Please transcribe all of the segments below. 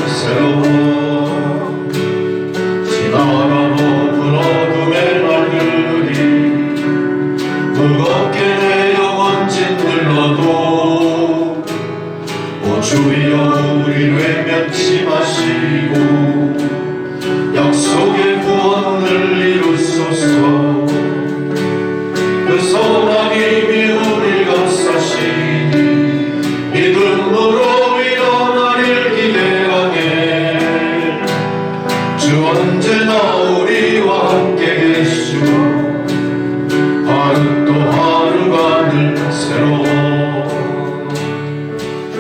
새로워 지나가는 어둠의 날들이 무겁게 내 영혼 짓눌러도 오 주여 우리를 외면치 마시고 약속의 구원을 이루소서. 그 선하님이 우릴 감싸시니 믿음으로 일어나릴 기대하네. 주 언제나 우리와 함께 계시고 하루 또 하루가 늘 새로워.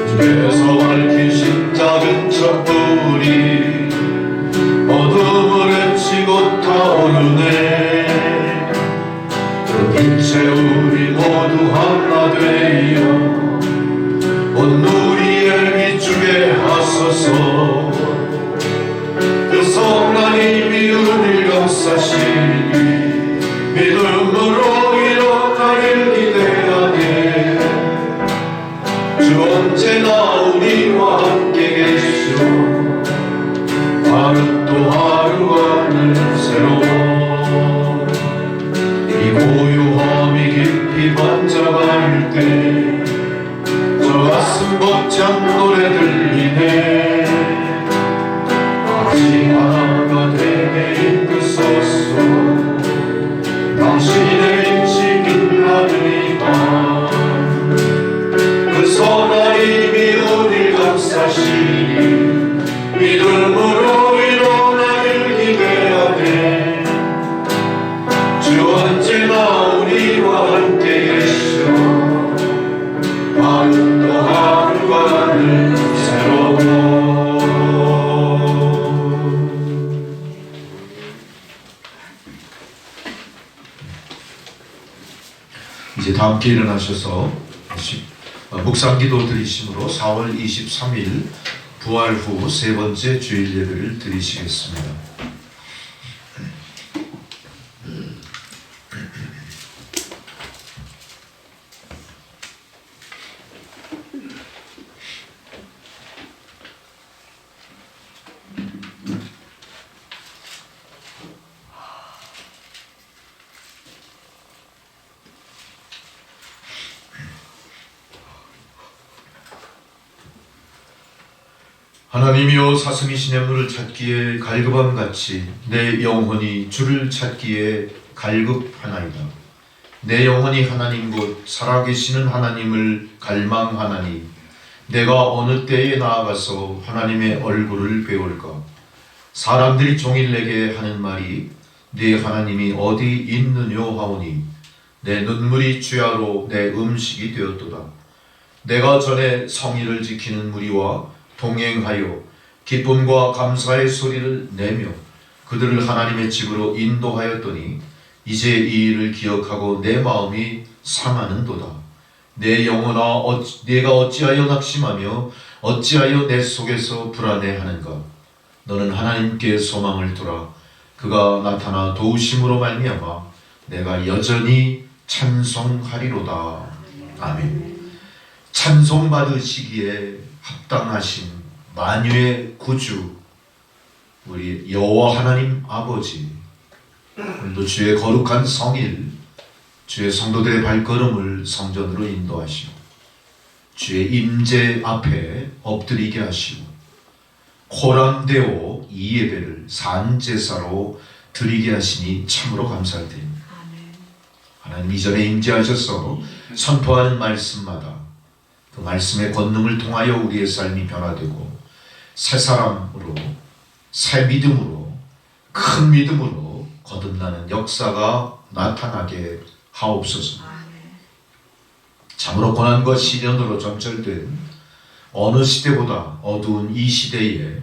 주께서 밝히신 작은 촛불이 어둠을 헤치고 타오르네. 그 빛에 우리 모두 하나 되어 온 누리에 비추게 하소서. 그 성령님이 우리를 감싸시니 믿음으로 일어나길 기대하네. 주 언제나 우리와 함께 계시오. 하루 또 하루가 늘 새로워. 이 고요함이 깊이 번져갈 때 저 가슴 벅찬 노래 들리네. 아직 하나가 되게 이끄소서. 당신의 빛이 빛나는 이 밤 그 선하님이 우릴 감싸시니 믿음으로 일어나길 기대하네. 주 언제나 우리와 함께 계시오. 하루 또 하루가 늘 새로워. 이제 다 함께 일어나셔서 묵상기도 드리심으로 4월 23일 부활 후 세 번째 주일 예배를 드리시겠습니다. 하나님이여 사슴이신 물을 찾기에 갈급함같이 내 영혼이 주를 찾기에 갈급하나이다. 내 영혼이 하나님 곧 살아계시는 하나님을 갈망하나니 내가 어느 때에 나아가서 하나님의 얼굴을 배울까. 사람들이 종일 내게 하는 말이 네 하나님이 어디 있느뇨 하오니 내 눈물이 주야로 내 음식이 되었도다. 내가 전에 성의를 지키는 무리와 동행하여 기쁨과 감사의 소리를 내며 그들을 하나님의 집으로 인도하였더니 이제 이 일을 기억하고 내 마음이 상하는도다. 내 영혼아 내가 어찌하여 낙심하며 어찌하여 내 속에서 불안해하는가. 너는 하나님께 소망을 두라. 그가 나타나 도우심으로 말미암아 내가 여전히 찬송하리로다. 아멘. 찬송 받으시기에 합당하신 만유의 구주 우리 여호와 하나님 아버지, 오늘도 주의 거룩한 성일, 주의 성도들의 발걸음을 성전으로 인도하시고 주의 임재 앞에 엎드리게 하시고 코람되어 이 예배를 산제사로 드리게 하시니 참으로 감사를 드립니다. 하나님 이전에 임재하셔서 선포하는 말씀마다 그 말씀의 권능을 통하여 우리의 삶이 변화되고 새 사람으로, 새 믿음으로, 큰 믿음으로 거듭나는 역사가 나타나게 하옵소서. 참으로 고난과 시련으로 점철된 어느 시대보다 어두운 이 시대에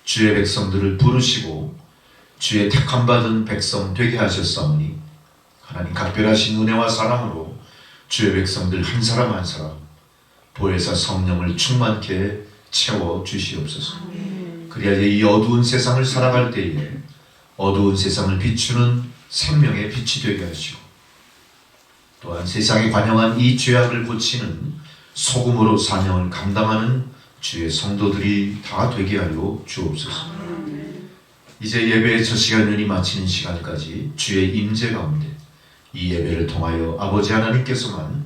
주의 백성들을 부르시고 주의 택함받은 백성 되게 하셨사오니 하나님 각별하신 은혜와 사랑으로 주의 백성들 한 사람 한 사람 보혜사 성령을 충만케 채워 주시옵소서. 그래야 이 어두운 세상을 살아갈 때에 어두운 세상을 비추는 생명의 빛이 되게 하시고 또한 세상에 관영한 이 죄악을 고치는 소금으로 사명을 감당하는 주의 성도들이 다 되게 하여 주옵소서. 이제 예배의 첫 시간을 마치는 시간까지 주의 임재 가운데 이 예배를 통하여 아버지 하나님께서만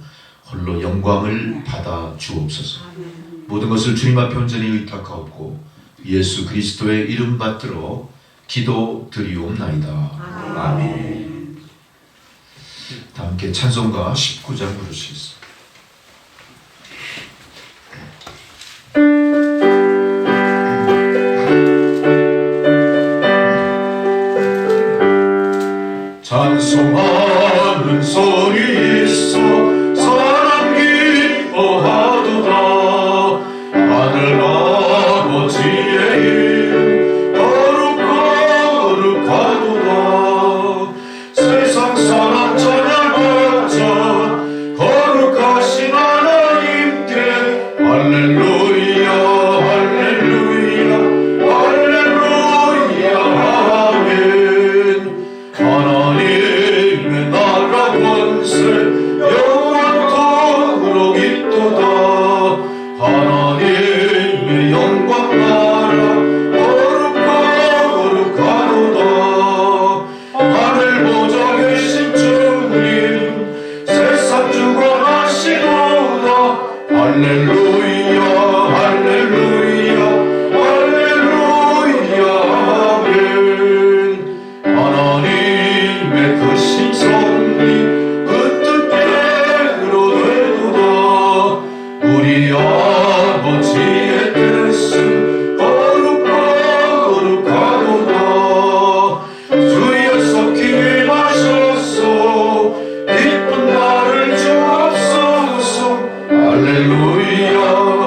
홀로 영광을 받아 주옵소서. 모든 것을 주님 앞에 온전히 의탁하옵고 예수 그리스도의 이름 받들어 기도 드리옵나이다. 아멘. 다 함께 찬송가 19장 부르시겠습니다. 찬송하는 소리 있어 사람 기뻐하도다. 하늘 아버지의 이름 거룩하도다. 세상 사람 찬양하자 거룩하신 하나님께 할렐루야 할렐루야 할렐루야 아멘. 하나님의 나라 권세 영원토록 있도다. 하나님의 영광 나라 거룩하도다. 하늘 보좌 계신 주님 세상 주관하시도다. 할렐루야 할렐루야 할렐루야 아멘. 하나님의 크신 섭리 그 뜻대로 되도다. 우리 아버지의 뜻은 거룩하도다. 주여 섞이 마셔서 기쁜 날을 주옵소서. 할렐루야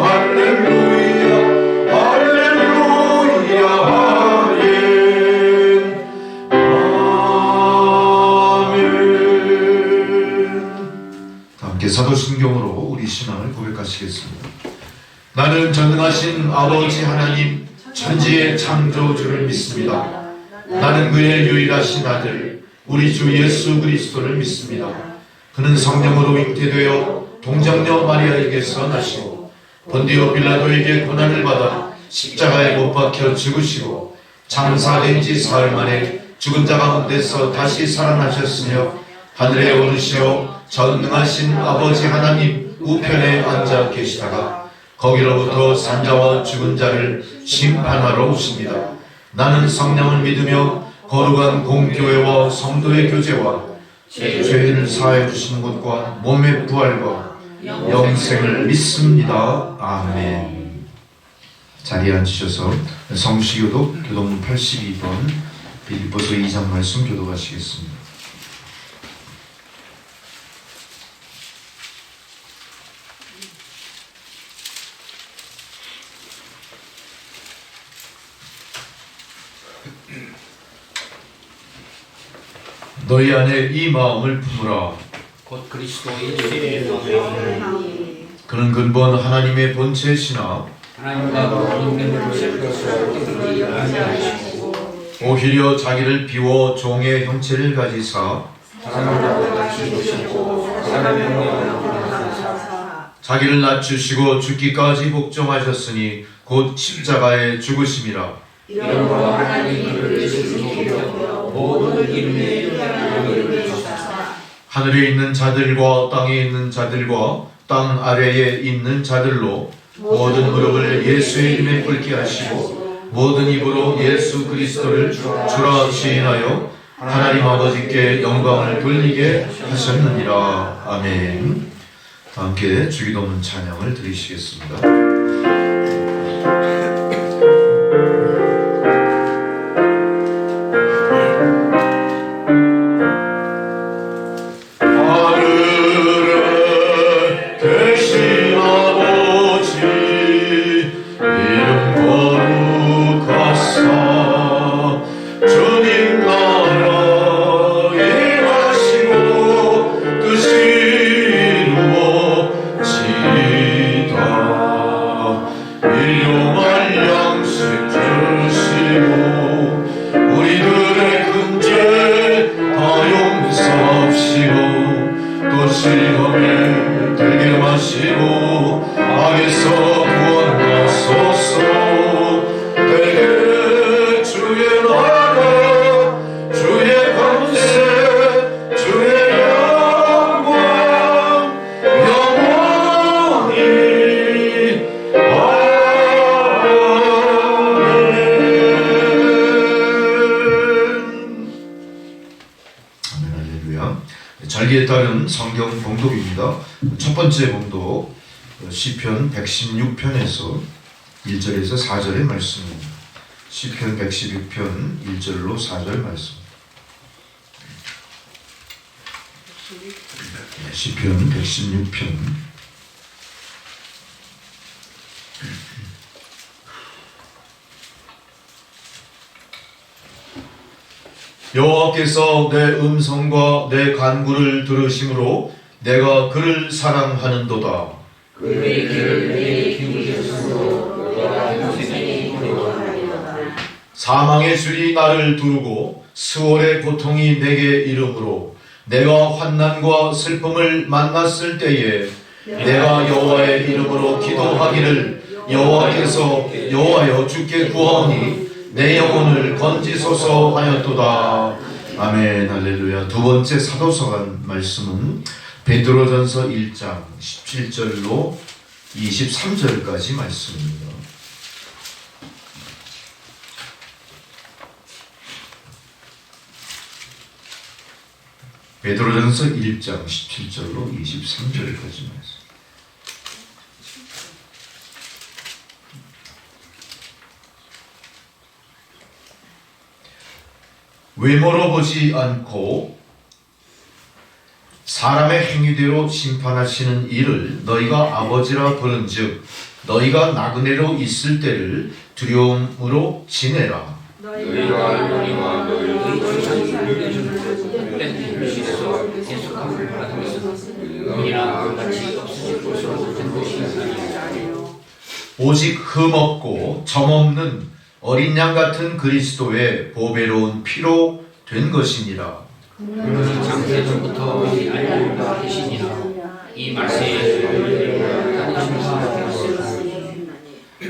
할렐루야 할렐루야 아멘. 아멘. 다 함께 사도신경으로 우리 신앙을 고백하시겠습니다. 나는 전능하신 아버지 하나님 천지의 창조주를 믿습니다. 나는 그의 유일하신 아들 우리 주 예수 그리스도를 믿습니다. 그는 성령으로 잉태되어 동정녀 마리아에게서 나시고 본디오 빌라도에게 고난을 받아 십자가에 못 박혀 죽으시고 장사된 지 사흘 만에 죽은 자 가운데서 다시 살아나셨으며 하늘에 오르시어 전능하신 아버지 하나님 우편에 앉아 계시다가 거기로부터 산자와 죽은 자를 심판하러 오십니다. 나는 성령을 믿으며 거룩한 공교회와 성도의 교제와 죄를 사하여 주시는 것과 몸의 부활과 영생을 믿습니다. 아멘. 자리에 앉으셔서 성시교독 교독문 82번 빌립보서 2장 말씀 교독하시겠습니다. 너희 안에 이 마음을 품으라. 곧 그리스도의 죄의 마음이 그는 근본 하나님의 본체시나 하나님과 동등됨을 세우셔서 어떻게 아니하시고 오히려 자기를 비워 종의 형체를 가지사 사람과 같이 오시고 사람의 영광을 받으사 자기를 낮추시고 죽기까지 복종하셨으니 곧 십자가에 죽으심이라. 이러므로 하나님이 그를 지키려 모든 인류의 영광을 주사 하늘에 있는 자들과 땅에 있는 자들과 땅 아래에 있는 자들로 모든 무릎을 예수의 이름에 꿇게 하시고 모든 입으로 예수 그리스도를 주라 시인하여 하나님 아버지께 영광을 돌리게 하셨느니라. 아멘. 다 함께 주기도문 찬양을 드리시겠습니다. 여기에 따른 성경 봉독입니다. 첫 번째 봉독 시편 116편에서 1절에서 4절의 말씀입니다. 시편 116편 1절로 4절 말씀. 시편 116편 여호와께서 내 음성과 내 간구를 들으심으로 내가 그를 사랑하는도다. 그의 길을 내게 기울였으므로 내가 평생에 두려워하리로다. 사망의 줄이 나를 두르고 수월의 고통이 내게 이르므로 내가 환난과 슬픔을 만났을 때에 내가 여호와의 이름으로 기도하기를 여호와께서 여호와여 주께 구하오니 내 영혼을 건지소서 하였도다. 아멘. 할렐루야. 두 번째 사도서관 말씀은 베드로전서 1장 17절로 23절까지 말씀입니다. 베드로전서 1장 17절로 23절까지 말씀. 외모로 보지 않고 사람의 행위대로 심판하시는 이를 너희가 아버지라 부른즉 너희가 나그네로 있을 때를 두려움으로 지내라. 너희가 너희와 너희의 불신에서 계속함을 받으면서 너희랑 같이 없으실 것으로 된 것이 아니요 오직 흠없고 점없는 어린 양 같은 그리스도의 보배로운 피로 된 것이니라. 그는 창세전부터 알고 계시니라. 이 말씀에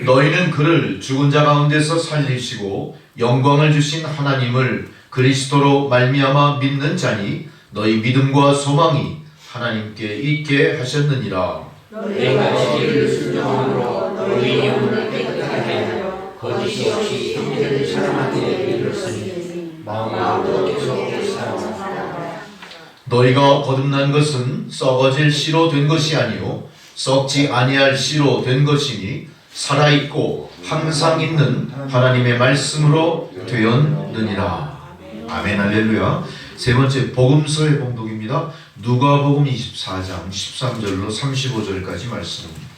너희는 그를 죽은 자 가운데서 살리시고 영광을 주신 하나님을 그리스도로 말미암아 믿는 자니 너희 믿음과 소망이 하나님께 있게 하셨느니라. 내가 진리를 순종함으로 너희 영혼을 깨끗하게 하여 거짓이 없이 형제를 사랑하게 이르렀으니 마음으로 계속 사랑하라. 너희가 거듭난 것은 썩어질 씨로 된 것이 아니요 썩지 아니할 씨로 된 것이니 살아있고 항상 있는 하나님의 말씀으로 되었느니라. 아멘. 할렐루야. 세 번째 복음서의 봉독입니다. 누가복음 24장 13절로 35절까지 말씀입니다.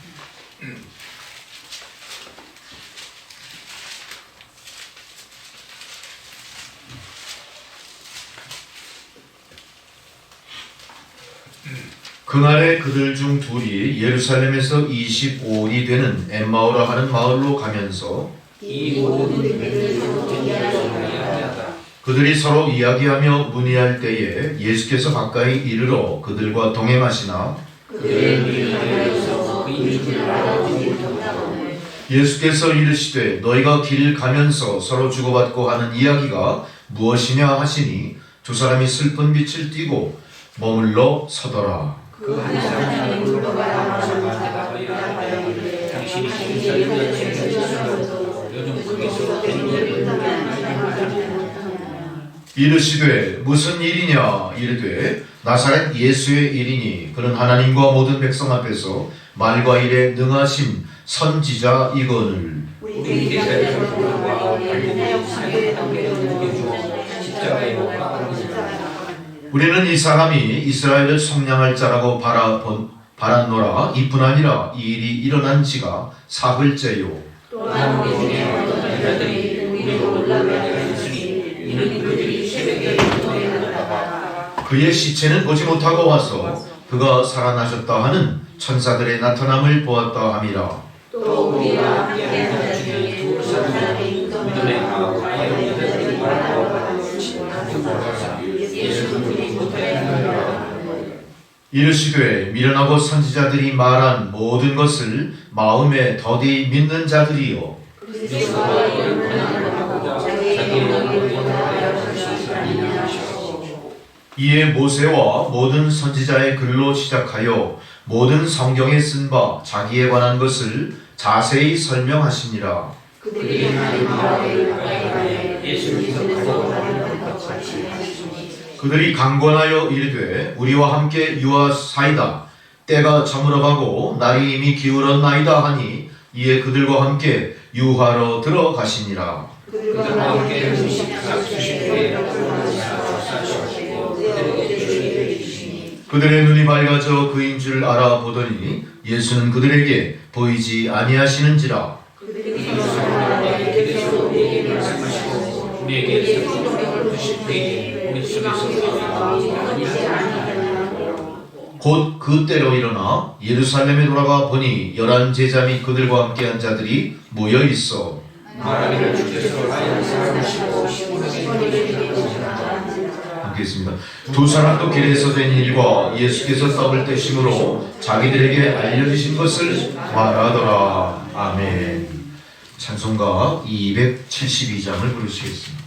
그날에 그들 중 둘이 예루살렘에서 25里되는 엠마오라 하는 마을로 가면서 이 모든 일을 이야기하다. 그들이 서로 이야기하며 문의할 때에 예수께서 가까이 이르러 그들과 동행하시나 그들의 눈이 하여서 그인 줄 알아보지 못하고 예수께서 이르시되 너희가 길 가면서 서로 주고받고 하는 이야기가 무엇이냐 하시니 두 사람이 슬픈 빛을 띠고 머물러 서더라. 그 한 사람이 물러가라 하시되 당신이 신사를 지내셨으므로 요즘 거기서 된 일을 이르시되 무슨 일이냐 이르되 나사렛 예수의 일이니 그는 하나님과 모든 백성 앞에서 말과 일에 능하신 선지자 이거늘 우리 제사장과 발목을 사이에 넘겨주어 십자가에 못 박았느니라. 우리는 이 사람이 이스라엘을 속량할 자라고 바랐노라. 이뿐 아니라 이 일이 일어난 지가 사흘째요. 또한 우리 중에 어떤 자들이 우리로 올라가게 하였으니 이는 그들이 새벽에 도행하다가 그의 시체는 보지 못하고 와서 그가 살아나셨다 하는 천사들의 나타남을 보았다 함이라. 또 우리와 함께한 자 중에 두 사람이 믿음에 강하고 가해한 자들이 말하고 이르시되 미련하고 선지자들이 말한 모든 것을 마음에 더디 믿는 자들이요 그리스도가 이런 고난을 받고 자기의 영광을 원하여 하시고 이에 모세와 모든 선지자의 글로 시작하여 모든 성경에 쓴 바 자기에 관한 것을 자세히 설명하시니라. 그들이 하나님 나라를 가까이 예수님께서 가져가는 것 같이 하시니 그들이 강권하여 이르되 우리와 함께 유하사이다. 때가 저물어가고 날이 이미 기울었나이다 하니 이에 그들과 함께 유하러 들어가시니라. 그들과 함께 음식 잡수시고 그들의 눈이 밝아져 그인 줄 알아보더니 예수는 그들에게 보이지 아니하시는지라. 곧 그때로 일어나 예루살렘에 돌아가 보니 11 제자 및 그들과 함께한 자들이 모여 있어 말하기를 주께서 과연 사람이시고 함께 있습니다. 두 사람도 길에서 된 일과 예수께서 떡을 떼심으로 자기들에게 알려주신 것을 말하더라. 아멘. 찬송가 272장을 부르시겠습니다.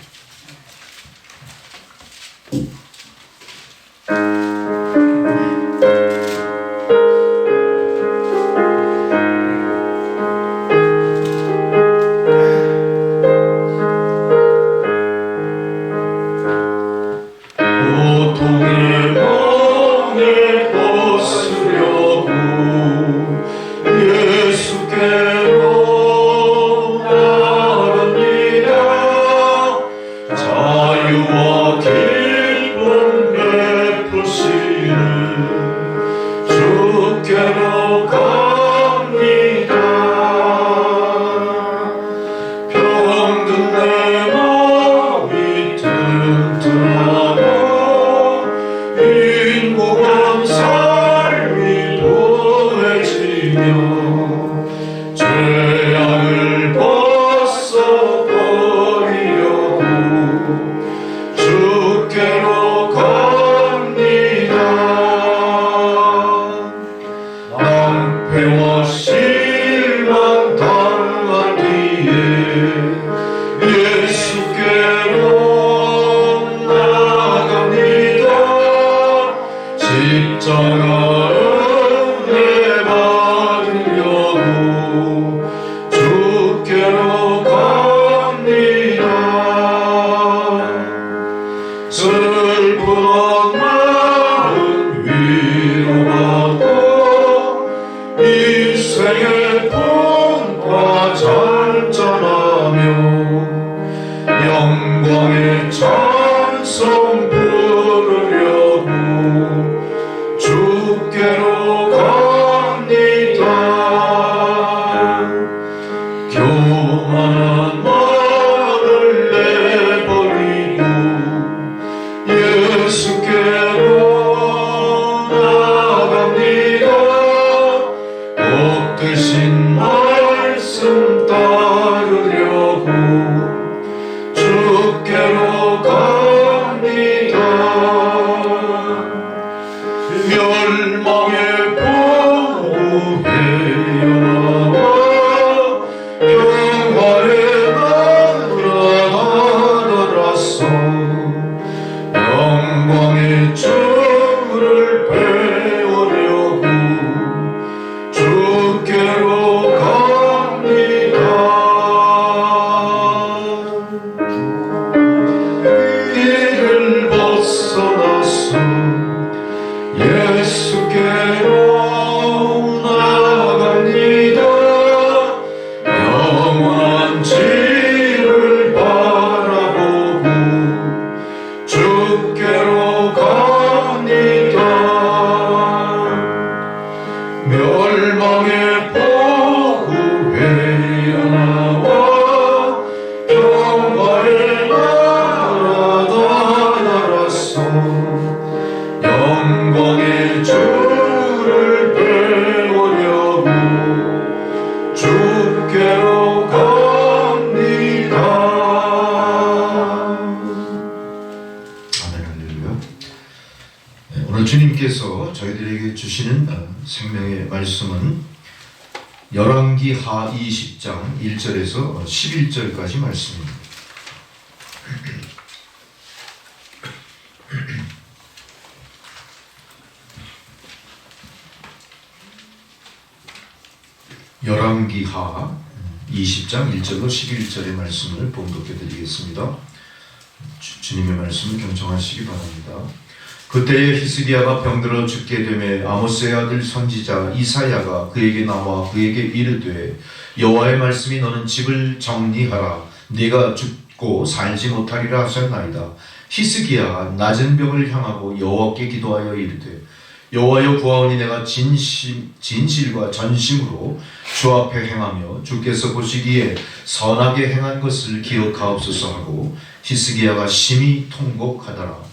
주님께서 저희들에게 주시는 생명의 말씀은 열왕기하 20장 1절에서 11절까지 말씀입니다. 열왕기하 20장 1절로 11절의 말씀을 봉독해 드리겠습니다. 주님의 말씀을 경청하시기 바랍니다. 그때에 히스기야가 병들어 죽게 되매 아모스의 아들 선지자 이사야가 그에게 나와 그에게 이르되 여호와의 말씀이 너는 집을 정리하라 네가 죽고 살지 못하리라 하셨나이다. 히스기야가 낮은 벽을 향하고 여호와께 기도하여 이르되 여호와여 구하오니 내가 진실과 전심으로 주 앞에 행하며 주께서 보시기에 선하게 행한 것을 기억하옵소서 하고 히스기야가 심히 통곡하더라.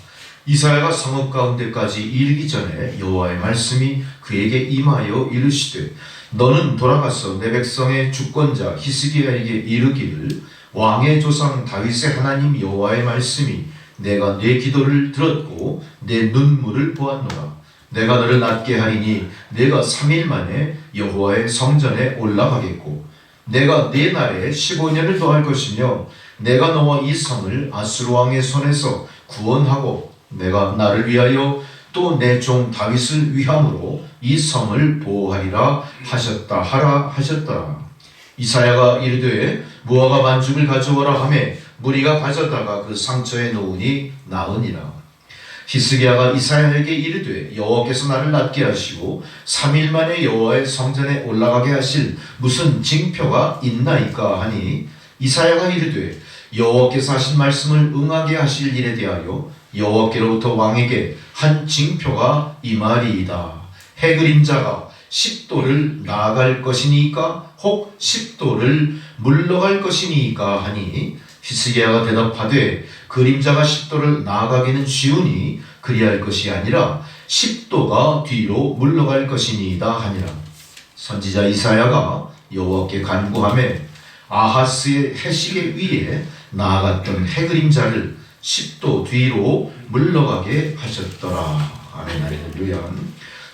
이사야가 성읍 가운데까지 이르기 전에 여호와의 말씀이 그에게 임하여 이르시되 너는 돌아가서 내 백성의 주권자 히스기야에게 이르기를 왕의 조상 다윗의 하나님 여호와의 말씀이 내가 내 기도를 들었고 내 눈물을 보았노라. 내가 너를 낫게 하리니 내가 3일 만에 여호와의 성전에 올라가겠고 내가 네 날에 15년을 더할 것이며 내가 너와 이 성을 아수르 왕의 손에서 구원하고 내가 나를 위하여 또 내 종 다윗을 위함으로 이 성을 보호하리라 하셨더라. 이사야가 이르되 무화과 반죽을 가져오라 하매 무리가 가져다가 그 상처에 놓으니 나으니라. 히스기야가 이사야에게 이르되 여호와께서 나를 낫게 하시고 3일 만에 여호와의 성전에 올라가게 하실 무슨 징표가 있나이까 하니 이사야가 이르되 여호와께서 하신 말씀을 응하게 하실 일에 대하여 여호와께로부터 왕에게 한 징표가 임하리이다. 해 그림자가 10도를 나아갈 것이니까 혹 10도를 물러갈 것이니까 하니 히스기야가 대답하되 그림자가 10도를 나아가기는 쉬우니 그리할 것이 아니라 10도가 뒤로 물러갈 것이니이다 하니라. 선지자 이사야가 여호와께 간구하매 아하스의 해시계 위에 나아갔던 해 그림자를 10도 뒤로 물러가게 하셨더라. 아멘. 할렐루야.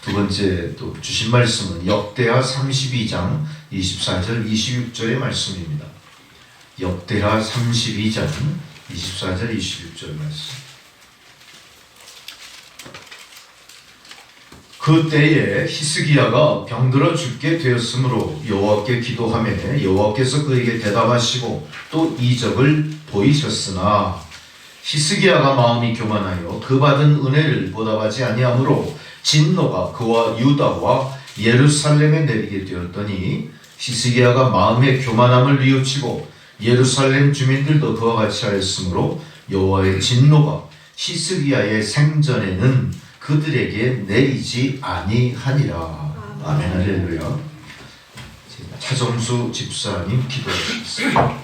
두 번째 또 주신 말씀은 역대하 32장 24절 26절의 말씀입니다. 역대하 32장 24절 26절 말씀. 그때에 히스기야가 병들어 죽게 되었으므로 여호와께 기도하매 여호와께서 그에게 대답하시고 또 이적을 보이셨으나 히스기야가 마음이 교만하여 그 받은 은혜를 보답하지 아니하므로 진노가 그와 유다와 예루살렘에 내리게 되었더니 히스기야가 마음의 교만함을 뉘우치고 예루살렘 주민들도 그와 같이 하였으므로 여호와의 진노가 히스기야의 생전에는 그들에게 내리지 아니하니라. 아멘. 할렐루야. 차정수 집사님 기도하시겠습니다.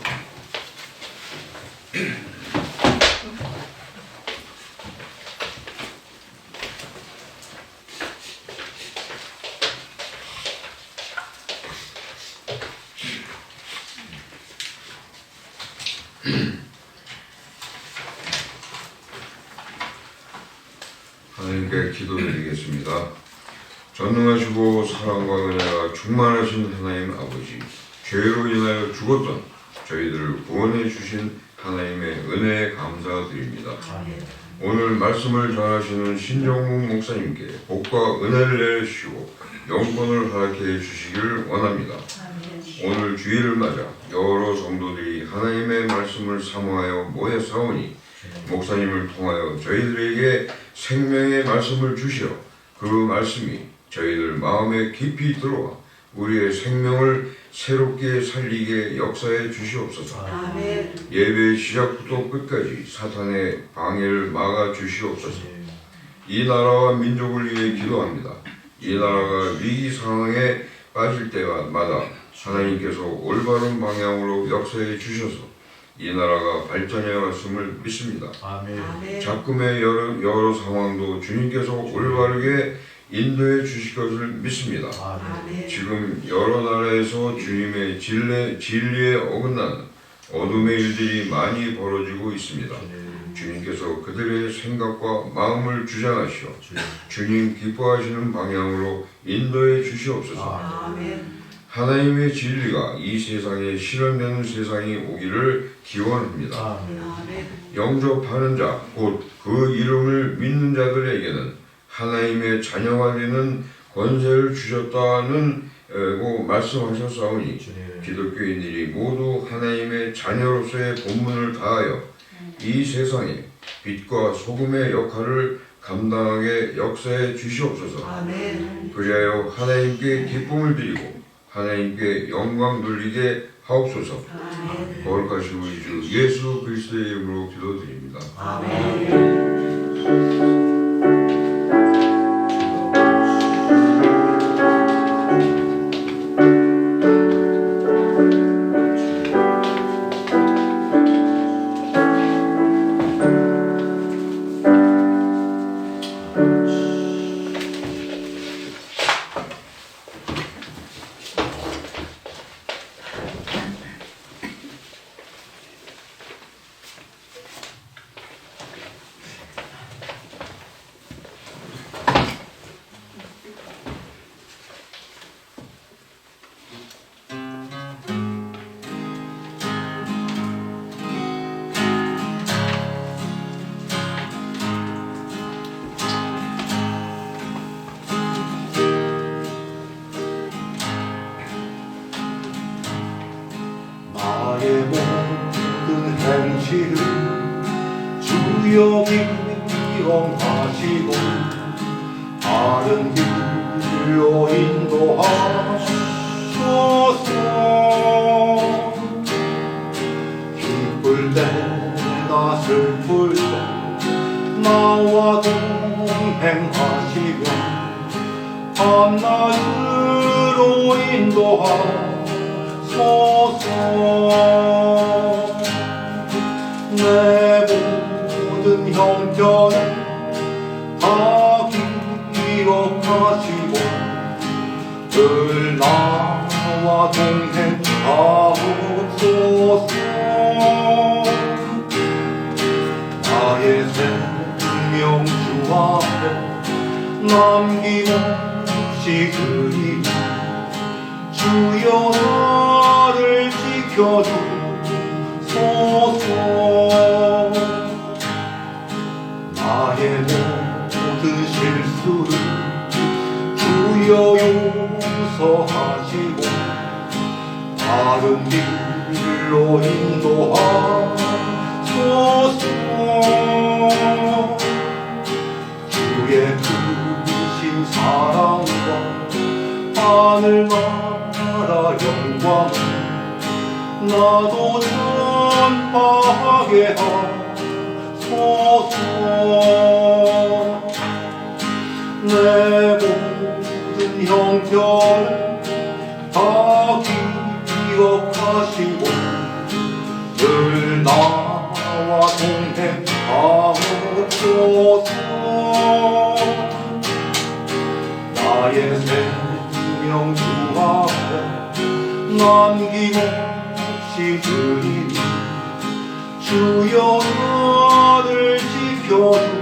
하나님께 기도드리겠습니다. 전능하시고 사랑과 은혜가 충만하신 하나님 아버지, 죄로 인하여 죽었던 저희들을 구원해 주신 하나님의 은혜에 감사드립니다. 오늘 말씀을 전하시는 신정국 목사님께 복과 은혜를 내주시고 영권을 허락해 주시기를 원합니다. 오늘 주일을 맞아 여러 성도들이 하나님의 말씀을 사모하여 모여사오니 목사님을 통하여 저희들에게 생명의 말씀을 주시어 그 말씀이 저희들 마음에 깊이 들어와 우리의 생명을 새롭게 살리게 역사해 주시옵소서. 아멘. 예배 시작부터 끝까지 사탄의 방해를 막아 주시옵소서. 이 나라와 민족을 위해 기도합니다. 이 나라가 위기 상황에 빠질 때마다 하나님께서 올바른 방향으로 역사해 주셔서 이 나라가 발전해 왔음을 믿습니다. 아멘. 작금의 여러 상황도 주님께서 올바르게 인도해 주실 것을 믿습니다. 아멘. 지금 여러 나라에서 주님의 진리에 어긋나는 어둠의 일들이 많이 벌어지고 있습니다. 주님께서 그들의 생각과 마음을 주장하시어 주님 기뻐하시는 방향으로 인도해 주시옵소서. 아멘. 하나님의 진리가 이 세상에 실현되는 세상이 오기를 기원합니다. 아멘. 영접하는 자, 곧 그 이름을 믿는 자들에게는 하나님의 자녀가 되는 권세를 주셨다는 고 말씀하셨사오니 기독교인들이 모두 하나님의 자녀로서의 본분을 다하여 이 세상에 빛과 소금의 역할을 감당하게 역사해 주시옵소서. 아멘. 그리하여 하나님께 기쁨을 드리고 하나님께 영광 돌리게 하옵소서. 아멘. 거룩하신 우리 주 예수 그리스도의 이름으로 기도드립니다. 아멘. 나의 모든 행실을 주여 기억하시고 바른 길로 인도하소서. 기쁠 때나 슬플 때 나와 동행하시며 밤낮으로 인도하소서. 내 모든 형편을 다 기억하시고 늘 나와 동행하옵소서. 나의 생명 주 앞에 남김없이 드리니 주여 나를 지켜주소서. 나의 모든 실수를 주여 용서하시고 바른 길로 인도하소서. 주의 크신 사랑과 하늘나라 영광을 나도 전파하게 하소서. 내 모든 형편을 다 기억하시고 늘 나와 동행하옵소서. 나의 생명 주 앞에 남김없이 드리니 주여 나를 지켜주소서.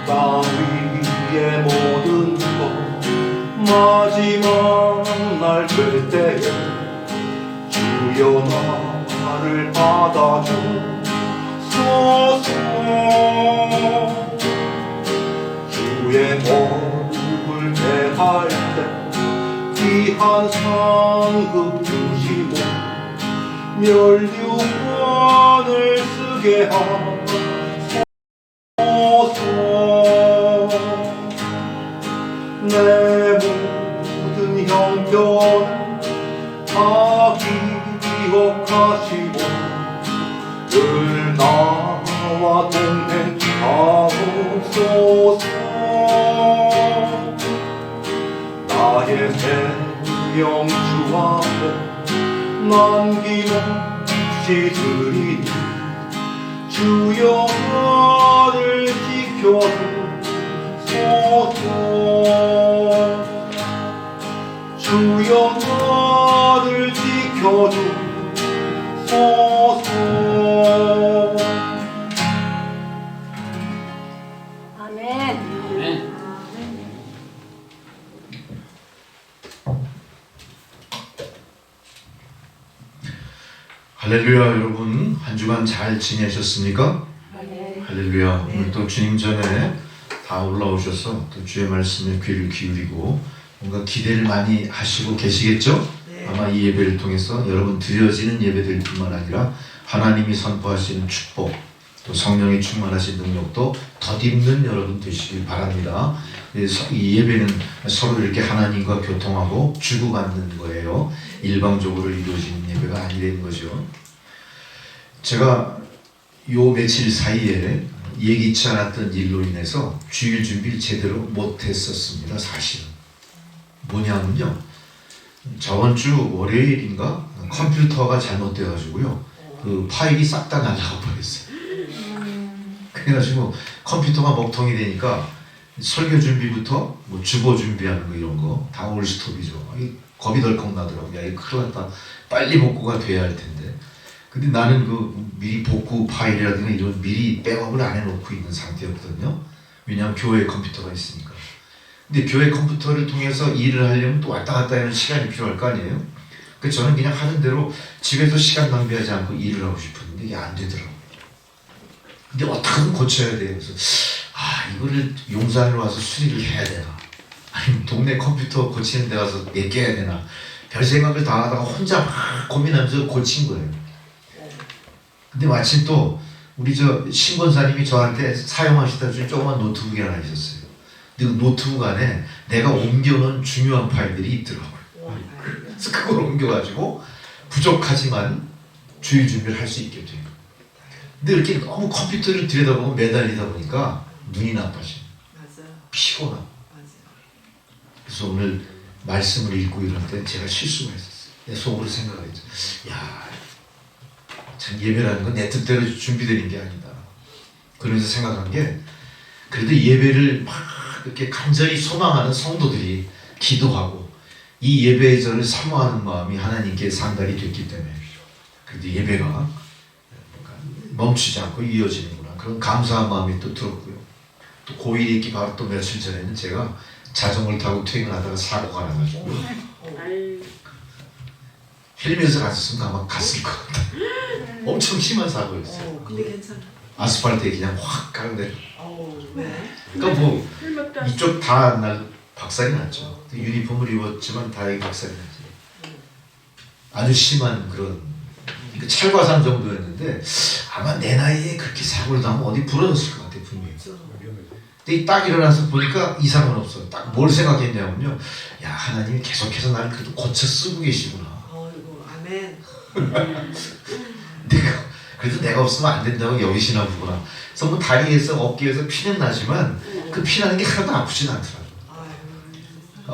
땅 위의 모든 것 마지막 날 될 때에 주여 나를 받아주소서. 주의 얼굴 대할 때 귀한 상급 주시고 면류관을 쓰게 하소서. 내 모든 형편을 다 기억하시고 늘 나와 동행하옵소서. 나의 생명 주 앞에 남김없이 드리니 주여 나를 지켜주소서. 주여 나를 지켜주소서. 아멘. 아멘. 할렐루야. 여러분 한 주간 잘 지내셨습니까? 할렐루야. 오늘 또 주님 전에 다 올라오셔서 또 주의 말씀에 귀를 기울이고 뭔가 기대를 많이 하시고 계시겠죠? 아마 이 예배를 통해서 여러분 드려지는 예배들 뿐만 아니라 하나님이 선포하시는 축복, 또 성령이 충만하신 능력도 덧입는 여러분 되시길 바랍니다. 그래서 이 예배는 서로 이렇게 하나님과 교통하고 주고받는 거예요. 일방적으로 이루어지는 예배가 아니라는 거죠. 제가 요 며칠 사이에 예기치 않았던 일로 인해서 주일 준비를 제대로 못했었습니다. 사실은 뭐냐면요, 저번 주 월요일인가 컴퓨터가 잘못돼가지고요, 그 파일이 싹 다 날아가 버렸어요. 그래가지고 컴퓨터가 먹통이 되니까 설교 준비부터 뭐 주보 준비하는 거 이런 거 다 올스톱이죠. 겁이 덜컥 나더라고요. 야, 이거 큰일 났다. 빨리 복구가 돼야 할 텐데. 근데 나는 그 미리 복구 파일이라든가 이런 미리 백업을 안 해놓고 있는 상태였거든요. 왜냐하면 교회 컴퓨터가 있으니까. 근데 교회 컴퓨터를 통해서 일을 하려면 또 왔다 갔다 하는 시간이 필요할 거 아니에요. 그래서 저는 그냥 하는 대로 집에서 시간 낭비하지 않고 일을 하고 싶었는데 이게 안 되더라고요. 근데 어떻게든 고쳐야 돼요. 그래서 이거를 용산에 와서 수리를 해야 되나, 아니면 동네 컴퓨터 고치는 데 가서 맡겨야 되나, 별 생각을 다 하다가 혼자 막 고민하면서 고친 거예요. 근데 마침 또 우리 저 신권사님이 저한테 사용하시다 중에 조그만 노트북이 하나 있었어요. 근데 그 노트북 안에 내가 옮겨놓은 중요한 파일들이 있더라고요. 그래서 그걸 옮겨가지고 부족하지만 주일 준비를 할 수 있게 돼요. 근데 이렇게 너무 컴퓨터를 들여다보고 매달리다 보니까 눈이 나빠져요. 피곤하고. 그래서 오늘 말씀을 읽고 이럴 때 제가 실수가 있었어요. 내 속으로 생각했죠. 야, 참 예배라는 건 내 뜻대로 준비되는 게 아니다. 그러면서 생각한 게, 그래도 예배를 막 이렇게 간절히 소망하는 성도들이 기도하고 이 예배의 전을 사모하는 마음이 하나님께 상달이 됐기 때문에 그래도 예배가 멈추지 않고 이어지는구나, 그런 감사한 마음이 또 들었고요. 또 고1이 있기 바로 또 며칠 전에는 제가 자전거를 타고 퇴근하다가 사고가 나가지고 헬멧을 안 썼으면 아마 갔을 것 같아. 엄청 심한 사고였어요. 근데 괜찮아. 아스팔트에 그냥 확 가는데, 왜? 그러니까 뭐 이쪽 다 날 박살이 났죠. 유니폼을 입었지만 다행히 박살이 났죠. 아주 심한 그런, 그러니까 찰과상 정도였는데 아마 내 나이에 그렇게 사고를 당하면 어디 부러졌을 것 같아요, 분명히. 근데 딱 일어나서 보니까 이상은 없어요. 딱 뭘 생각했냐면요, 야, 하나님이 계속해서 나를 그래도 고쳐 쓰고 계시구나. 아이고, 아멘. 그래도 내가 없으면 안 된다고 여기시나 보구나. 그래서 뭐 다리에서 어깨에서 피는 나지만 그 피나는 게 하나도 아프진 않더라고요.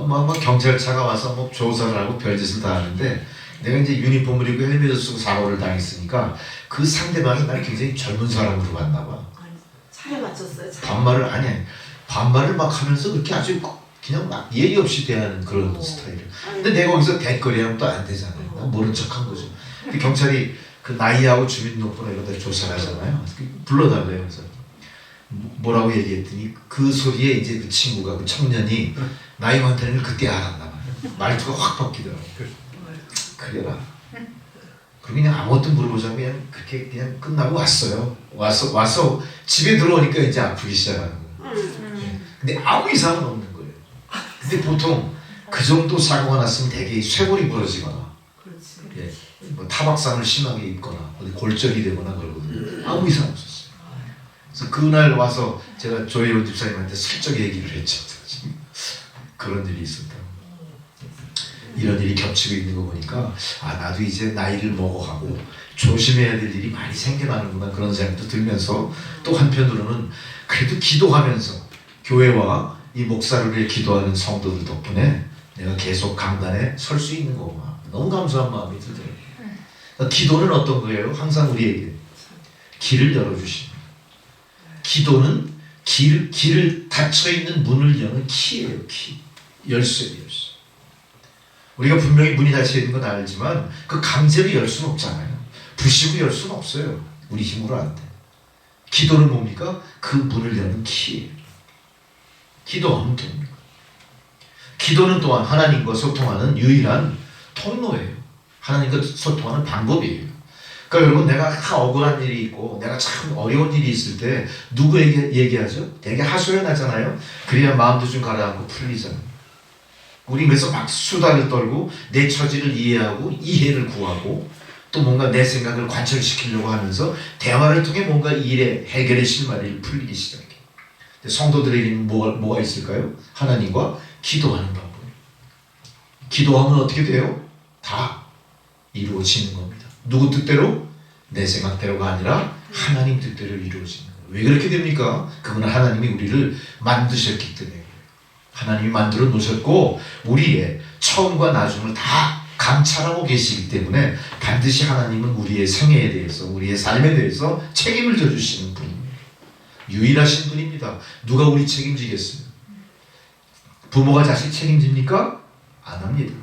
뭐 경찰차가 와서 뭐 조사를 하고 별짓을 다 하는데, 내가 이제 유니폼을 입고 헬멧을 쓰고 사고를 당했으니까 그 상대방이 날 굉장히 젊은 사람으로 봤나 봐. 차에 맞췄어요. 반말을 막 하면서 그렇게 아주 그냥 막 예의 없이 대하는 그런 스타일이에요. 근데 내가 거기서 대거리하면 또 안 되잖아요. 난 모른 척한 거죠. 근데 경찰이 그 나이하고 주민등록번호 이런 데 조사를 하잖아요. 불러달래요. 그래서 뭐라고 얘기했더니 그 소리에 이제 그 친구가, 그 청년이 나이 많다는 걸 그때 알았나 봐요. 말투가 확 바뀌더라고요. 그래라. 그리고 그냥 아무것도 물어보자고 그냥 그렇게 그냥 끝나고 왔어요. 와서 집에 들어오니까 이제 아프기 시작하는 거예요. 근데 아무 이상은 없는 거예요. 근데 보통 그 정도 사고가 났으면 대개 쇄골이 부러지거나, 예, 뭐 타박상을 심하게 입거나 어디 골절이 되거나 그러거든요. 아무 이상 없었어요. 그래서 그날 와서 제가 조혜원 집사님한테 슬쩍 얘기를 했죠. 그런 일이 있었다. 이런 일이 겹치고 있는 거 보니까 나도 이제 나이를 먹어가고 조심해야 될 일이 많이 생겨나는구나, 그런 생각도 들면서, 또 한편으로는 그래도 기도하면서 교회와 이 목사를 위해 기도하는 성도들 덕분에 내가 계속 강단에 설 수 있는 거구나, 너무 감사한 마음이 들더라고요. 그러니까 기도는 어떤 거예요? 항상 우리에게 길을 열어주십니다. 기도는 길을 닫혀있는 문을 여는 키예요. 키. 열쇠예요. 열쇠. 우리가 분명히 문이 닫혀있는 건 알지만 그 강제로 열 수는 없잖아요. 부시고 열 수는 없어요. 우리 힘으로 안 돼. 기도는 뭡니까? 그 문을 여는 키예요. 기도하면 됩니다. 기도는 또한 하나님과 소통하는 유일한 통로예요. 하나님과 소통하는 방법이에요. 그러니까 여러분, 내가 억울한 일이 있고 내가 참 어려운 일이 있을 때 누구에게 얘기하죠? 되게 하소연하잖아요. 그래야 마음도 좀 가라앉고 풀리잖아요. 우리 그래서 막 수다를 떨고 내 처지를 이해하고 이해를 구하고 또 뭔가 내 생각을 관철시키려고 하면서 대화를 통해 뭔가 일의 해결의 실마리를 풀리기 시작해요. 성도들에게는 뭐가 있을까요? 하나님과 기도하는 방법. 기도하면 어떻게 돼요? 다 이루어지는 겁니다. 누구 뜻대로? 내 생각대로가 아니라 하나님 뜻대로 이루어지는 거예요. 왜 그렇게 됩니까? 그건 하나님이 우리를 만드셨기 때문에. 하나님이 만들어 놓으셨고 우리의 처음과 나중을 다 감찰하고 계시기 때문에 반드시 하나님은 우리의 생애에 대해서, 우리의 삶에 대해서 책임을 져주시는 분입니다. 유일하신 분입니다. 누가 우리 책임지겠어요? 부모가 자식 책임집니까? 안 합니다.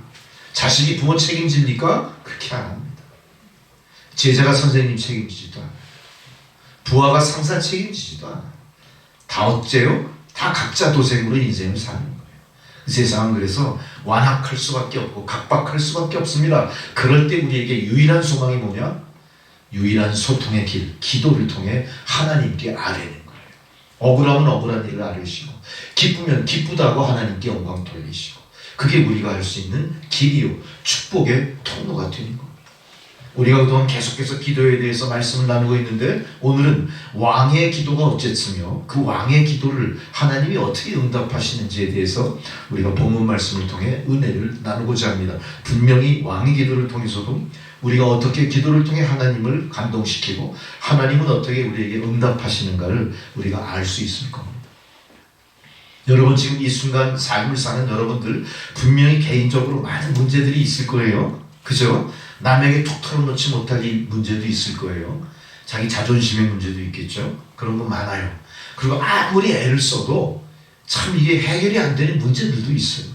자식이 부모 책임집니까? 그렇게 안 합니다. 제자가 선생님 책임지지도 않아요. 부하가 상사 책임지지도 않아요. 다 어째요? 다 각자 도생으로 인생을 사는 거예요. 세상은 그래서 완악할 수밖에 없고 각박할 수밖에 없습니다. 그럴 때 우리에게 유일한 소망이 뭐냐? 유일한 소통의 길, 기도를 통해 하나님께 아뢰는 거예요. 억울하면 억울한 일을 아뢰시고 기쁘면 기쁘다고 하나님께 영광 돌리시고 그게 우리가 할 수 있는 길이요 축복의 통로가 되는 겁니다. 우리가 그동안 계속해서 기도에 대해서 말씀을 나누고 있는데 오늘은 왕의 기도가 어쨌으며 그 왕의 기도를 하나님이 어떻게 응답하시는지에 대해서 우리가 본문 말씀을 통해 은혜를 나누고자 합니다. 분명히 왕의 기도를 통해서도 우리가 어떻게 기도를 통해 하나님을 감동시키고 하나님은 어떻게 우리에게 응답하시는가를 우리가 알 수 있을 겁니다. 여러분 지금 이 순간 삶을 사는 여러분들 분명히 개인적으로 많은 문제들이 있을 거예요. 그죠? 남에게 툭 털어놓지 못할 문제도 있을 거예요. 자기 자존심의 문제도 있겠죠. 그런 거 많아요. 그리고 아무리 애를 써도 참 이게 해결이 안 되는 문제들도 있어요.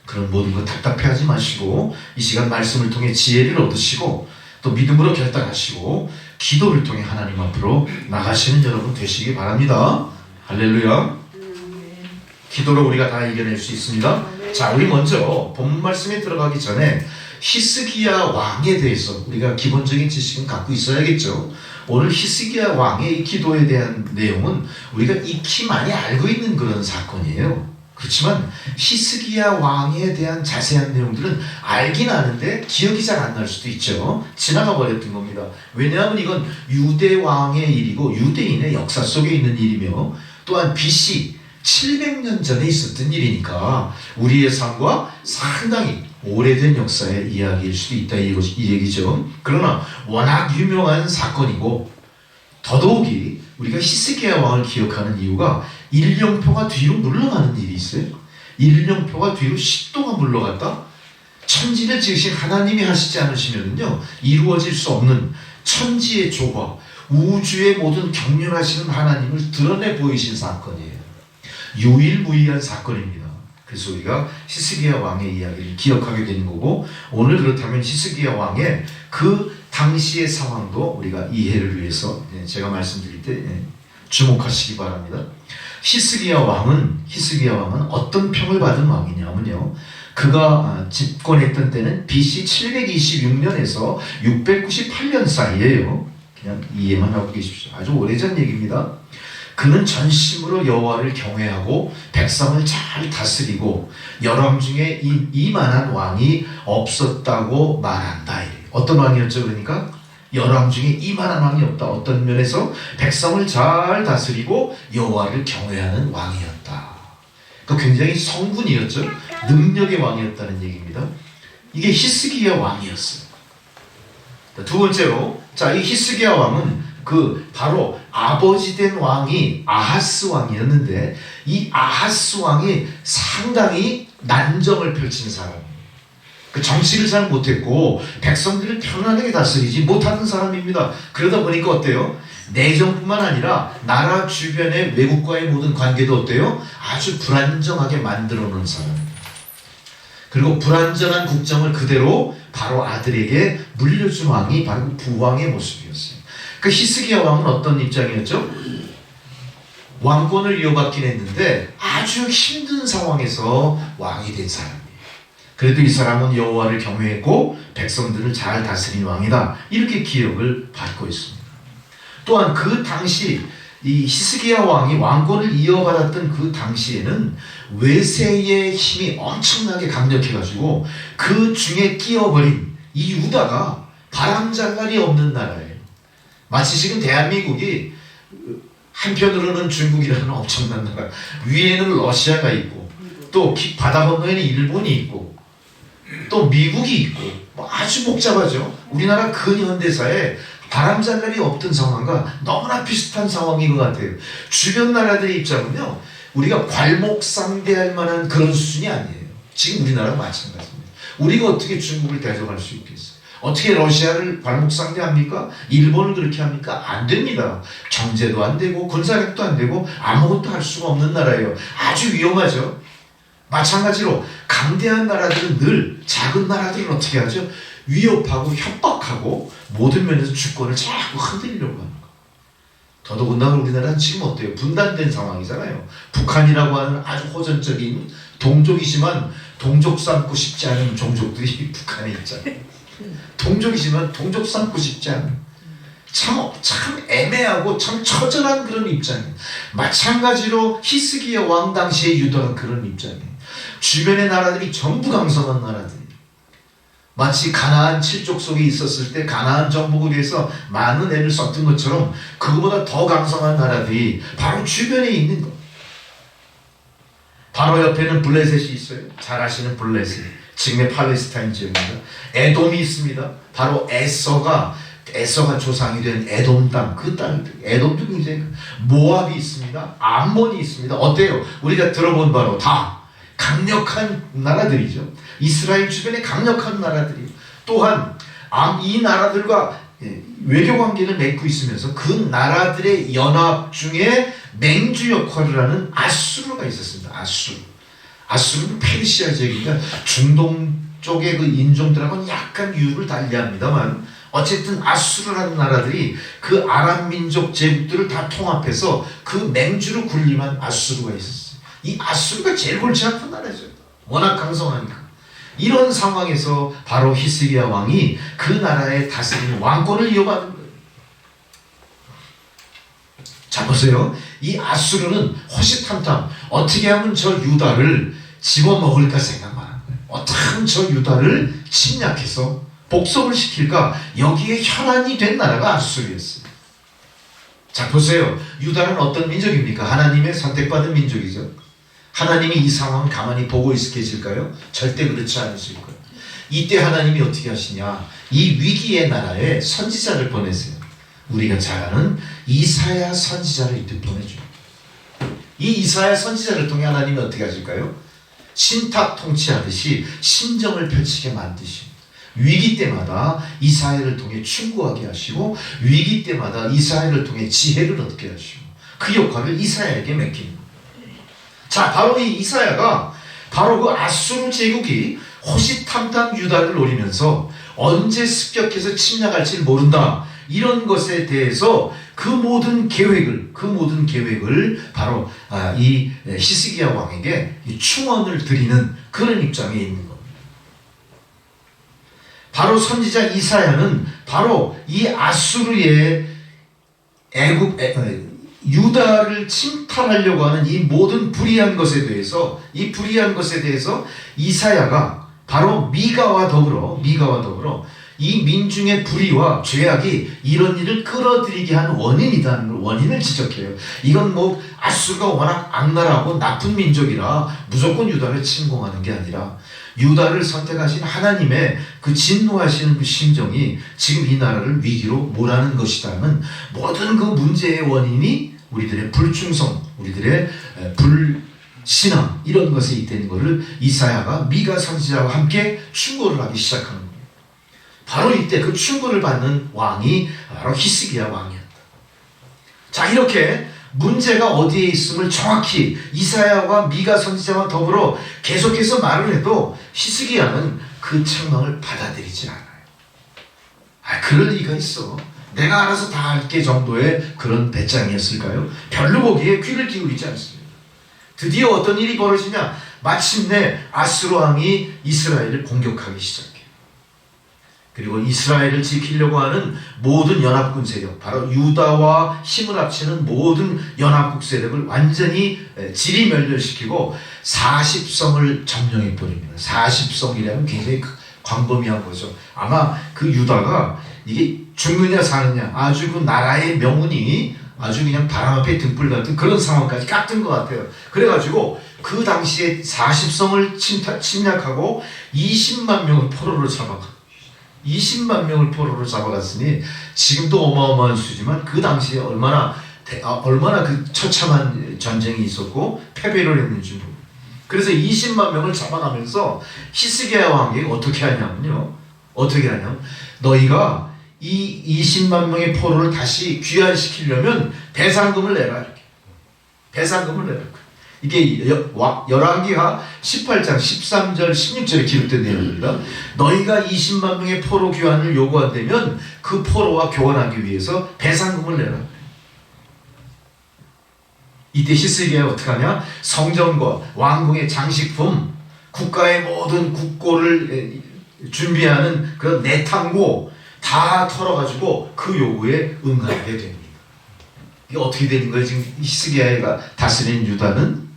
그런 모든 거 답답해하지 마시고 이 시간 말씀을 통해 지혜를 얻으시고 또 믿음으로 결단하시고 기도를 통해 하나님 앞으로 나가시는 여러분 되시기 바랍니다. 할렐루야. 기도로 우리가 다 이겨낼 수 있습니다. 자, 우리 먼저 본문 말씀에 들어가기 전에 히스기야 왕에 대해서 우리가 기본적인 지식은 갖고 있어야겠죠. 오늘 히스기야 왕의 이 기도에 대한 내용은 우리가 익히 많이 알고 있는 그런 사건이에요. 그렇지만 히스기야 왕에 대한 자세한 내용들은 알긴 아는데 기억이 잘 안 날 수도 있죠. 지나가 버렸던 겁니다. 왜냐하면 이건 유대 왕의 일이고 유대인의 역사 속에 있는 일이며 또한 BC 700년 전에 있었던 일이니까 우리의 삶과 상당히 오래된 역사의 이야기일 수도 있다 이 얘기죠. 그러나 워낙 유명한 사건이고 더더욱이 우리가 히스기야 왕을 기억하는 이유가 일령표가 뒤로 물러가는 일이 있어요. 일령표가 뒤로 10도가 물러갔다? 천지를 지으신 하나님이 하시지 않으시면요 이루어질 수 없는 천지의 조화, 우주의 모든 경륜하시는 하나님을 드러내 보이신 사건이에요. 유일무이한 사건입니다. 그래서 우리가 히스기야 왕의 이야기를 기억하게 되는 거고 오늘 그렇다면 히스기야 왕의 그 당시의 상황도 우리가 이해를 위해서 제가 말씀드릴 때 주목하시기 바랍니다. 히스기야 왕은 어떤 평을 받은 왕이냐면요. 그가 집권했던 때는 BC 726년에서 698년 사이에요. 그냥 이해만 하고 계십시오. 아주 오래전 얘기입니다. 그는 전심으로 여호와를 경외하고 백성을 잘 다스리고 열왕 중에 이만한 왕이 없었다고 말한다. 어떤 왕이었죠? 그러니까 열왕 중에 이만한 왕이 없다. 어떤 면에서 백성을 잘 다스리고 여호와를 경외하는 왕이었다. 그러니까 굉장히 성군이었죠. 능력의 왕이었다는 얘기입니다. 이게 히스기야 왕이었어요. 두 번째로 이 히스기야 왕은 바로 아버지 된 왕이 아하스 왕이었는데 이 아하스 왕이 상당히 난정을 펼치는 사람이에요. 정치를 잘 못했고 백성들을 편안하게 다스리지 못하는 사람입니다. 그러다 보니까 어때요? 내정뿐만 아니라 나라 주변의 외국과의 모든 관계도 어때요? 아주 불안정하게 만들어 놓은 사람입니다. 그리고 불안전한 국정을 그대로 바로 아들에게 물려준 왕이 바로 부왕의 모습이었어요. 그 히스기야 왕은 어떤 입장이었죠? 왕권을 이어받긴 했는데 아주 힘든 상황에서 왕이 된 사람이에요. 그래도 이 사람은 여호와를 경외했고 백성들을 잘 다스린 왕이다. 이렇게 기억을 받고 있습니다. 또한 그 당시 이 히스기야 왕이 왕권을 이어받았던 그 당시에는 외세의 힘이 엄청나게 강력해가지고 그 중에 끼어버린 이 유다가 바람장난이 없는 나라예요. 마치 지금 대한민국이 한편으로는 중국이라는 엄청난 나라, 위에는 러시아가 있고 또 바다 건너에는 일본이 있고 또 미국이 있고 아주 복잡하죠. 우리나라 근현대사에 바람장난이 없던 상황과 너무나 비슷한 상황인 것 같아요. 주변 나라들의 입장은요, 우리가 괄목상대할 만한 그런 수준이 아니에요. 지금 우리나라가 마찬가지입니다. 우리가 어떻게 중국을 대적할 수 있겠어요? 어떻게 러시아를 괄목상대합니까? 일본을 그렇게 합니까? 안 됩니다. 경제도 안 되고 군사력도 안 되고 아무것도 할 수가 없는 나라예요. 아주 위험하죠. 마찬가지로 강대한 나라들은 늘 작은 나라들은 어떻게 하죠? 위협하고 협박하고 모든 면에서 주권을 자꾸 흔들려고 하는 거. 더더군다나 우리나라는 지금 어때요? 분단된 상황이잖아요. 북한이라고 하는 아주 호전적인 동족이지만 동족 삼고 싶지 않은 종족들이 북한에 있잖아요. 동족이지만 동족 삼고 싶지 않은 참 애매하고 참 처절한 그런 입장이에요. 마찬가지로 히스기야 왕 당시의 유다가 그런 입장이에요. 주변의 나라들이 전부 강성한 나라들이에요. 마치 가나안 칠족 속에 있었을 때 가나안 정복을 위해서 많은 애를 썼던 것처럼 그거보다 더 강성한 나라들이 바로 주변에 있는 것. 바로 옆에는 블레셋이 있어요. 잘 아시는 블레셋. 지금의 팔레스타인 지역입니다. 에돔이 있습니다. 바로 에서가 조상이 된 에돔 땅, 그 땅들. 에돔도 굉장히 모압이 있습니다. 암몬이 있습니다. 어때요? 우리가 들어본 바로 다 강력한 나라들이죠. 이스라엘 주변에 강력한 나라들이에요. 또한 이 나라들과 외교 관계를 맺고 있으면서 그 나라들의 연합 중에 맹주 역할을 하는 아수르가 있었습니다. 아수르는 페르시아 지역이니까 중동 쪽의 그 인종들하고는 약간 유를 달리합니다만 어쨌든 아수르라는 나라들이 그 아람 민족 제국들을 다 통합해서 그 맹주를 군림한 아수르가 있었어요. 이 아수르가 제일 골치 아픈 나라죠. 워낙 강성하니까. 이런 상황에서 바로 히스기야 왕이 그 나라의 다스리는 왕권을 이어받은 거예요. 자 보세요. 이 아수르는 호시탐탐 어떻게 하면 저 유다를 집어먹을까 생각만 한 거예요. 어떻게 하면 저 유다를 침략해서 복속을 시킬까? 여기에 혈안이 된 나라가 아수르였어요. 자 보세요. 유다는 어떤 민족입니까? 하나님의 선택받은 민족이죠. 하나님이 이 상황을 가만히 보고 있을까요? 절대 그렇지 않으실 거예요. 이때 하나님이 어떻게 하시냐? 이 위기의 나라에 선지자를 보내세요. 우리가 잘 아는 이사야 선지자를 이때 보내줘요. 이 이사야 선지자를 통해 하나님이 어떻게 하실까요? 신탁 통치하듯이 심정을 펼치게 만드십니다. 위기 때마다 이사야를 통해 충고하게 하시고 위기 때마다 이사야를 통해 지혜를 얻게 하시고 그 역할을 이사야에게 맡기는 거예요. 자, 바로 이 이사야가 바로 그 아수르 제국이 호시탐탐 유다를 노리면서 언제 습격해서 침략할지 모른다. 이런 것에 대해서 그 모든 계획을 바로 이 히스기야 왕에게 충원을 드리는 그런 입장에 있는 겁니다. 바로 선지자 이사야는 바로 이 아수르의 유다를 침탈하려고 하는 이 모든 불의한 것에 대해서 이사야가 바로 미가와 더불어 이 민중의 불의와 죄악이 이런 일을 끌어들이게 한 원인이라는 원인을 지적해요. 이건 뭐 아수르가 워낙 악랄하고 나쁜 민족이라 무조건 유다를 침공하는 게 아니라 유다를 선택하신 하나님의 그 진노하시는 그 심정이 지금 이 나라를 위기로 몰아는 것이라는 모든 그 문제의 원인이 우리들의 불충성, 우리들의 불신앙 이런 것에 있다는 것을 이사야가 미가 선지자와 함께 충고를 하기 시작하는 거예요. 바로 이때 그 충고를 받는 왕이 바로 히스기야 왕이었다. 자, 이렇게 문제가 어디에 있음을 정확히 이사야와 미가 선지자와 더불어 계속해서 말을 해도 히스기야는 그 책망을 받아들이지 않아요. 그럴 리가 있어. 내가 알아서 다 할게 정도의 그런 배짱이었을까요? 별로 거기에 귀를 기울이지 않습니다. 드디어 어떤 일이 벌어지냐? 마침내 아수르 왕이 이스라엘을 공격하기 시작해요. 그리고 이스라엘을 지키려고 하는 모든 연합군 세력, 바로 유다와 힘을 합치는 모든 연합국 세력을 완전히 지리멸렬시키고 40성을 점령해 버립니다. 40성이라면 굉장히 광범위한 거죠. 아마 그 유다가 이게 죽느냐 사느냐, 아주 그 나라의 명운이 아주 그냥 바람 앞에 등불 같은 그런 상황까지 깎은 것 같아요. 그래가지고 그 당시에 40성을 침략하고 20만 명을 포로로 잡아가. 20만 명을 포로로 잡아갔으니 지금도 어마어마한 수지만 그 당시에 얼마나 그 처참한 전쟁이 있었고 패배를 했는지 모르고. 그래서 20만 명을 잡아가면서 히스기야 왕이 어떻게 하냐면요. 어떻게 하냐면 너희가 이 20만 명의 포로를 다시 귀환시키려면 배상금을 내라. 이렇게. 배상금을 내라. 이게 열왕기하 18장 13절 16절에 기록된 내용입니다. 너희가 20만 명의 포로 귀환을 요구한다면 그 포로와 교환하기 위해서 배상금을 내라. 이때 히스기야가 어떻게 하냐? 성전과 왕궁의 장식품, 국가의 모든 국고를 준비하는 그런 내탕고 다 털어가지고 그 요구에 응하게 됩니다. 이게 어떻게 되는 거예요? 지금 히스기야가 다스리는 유다는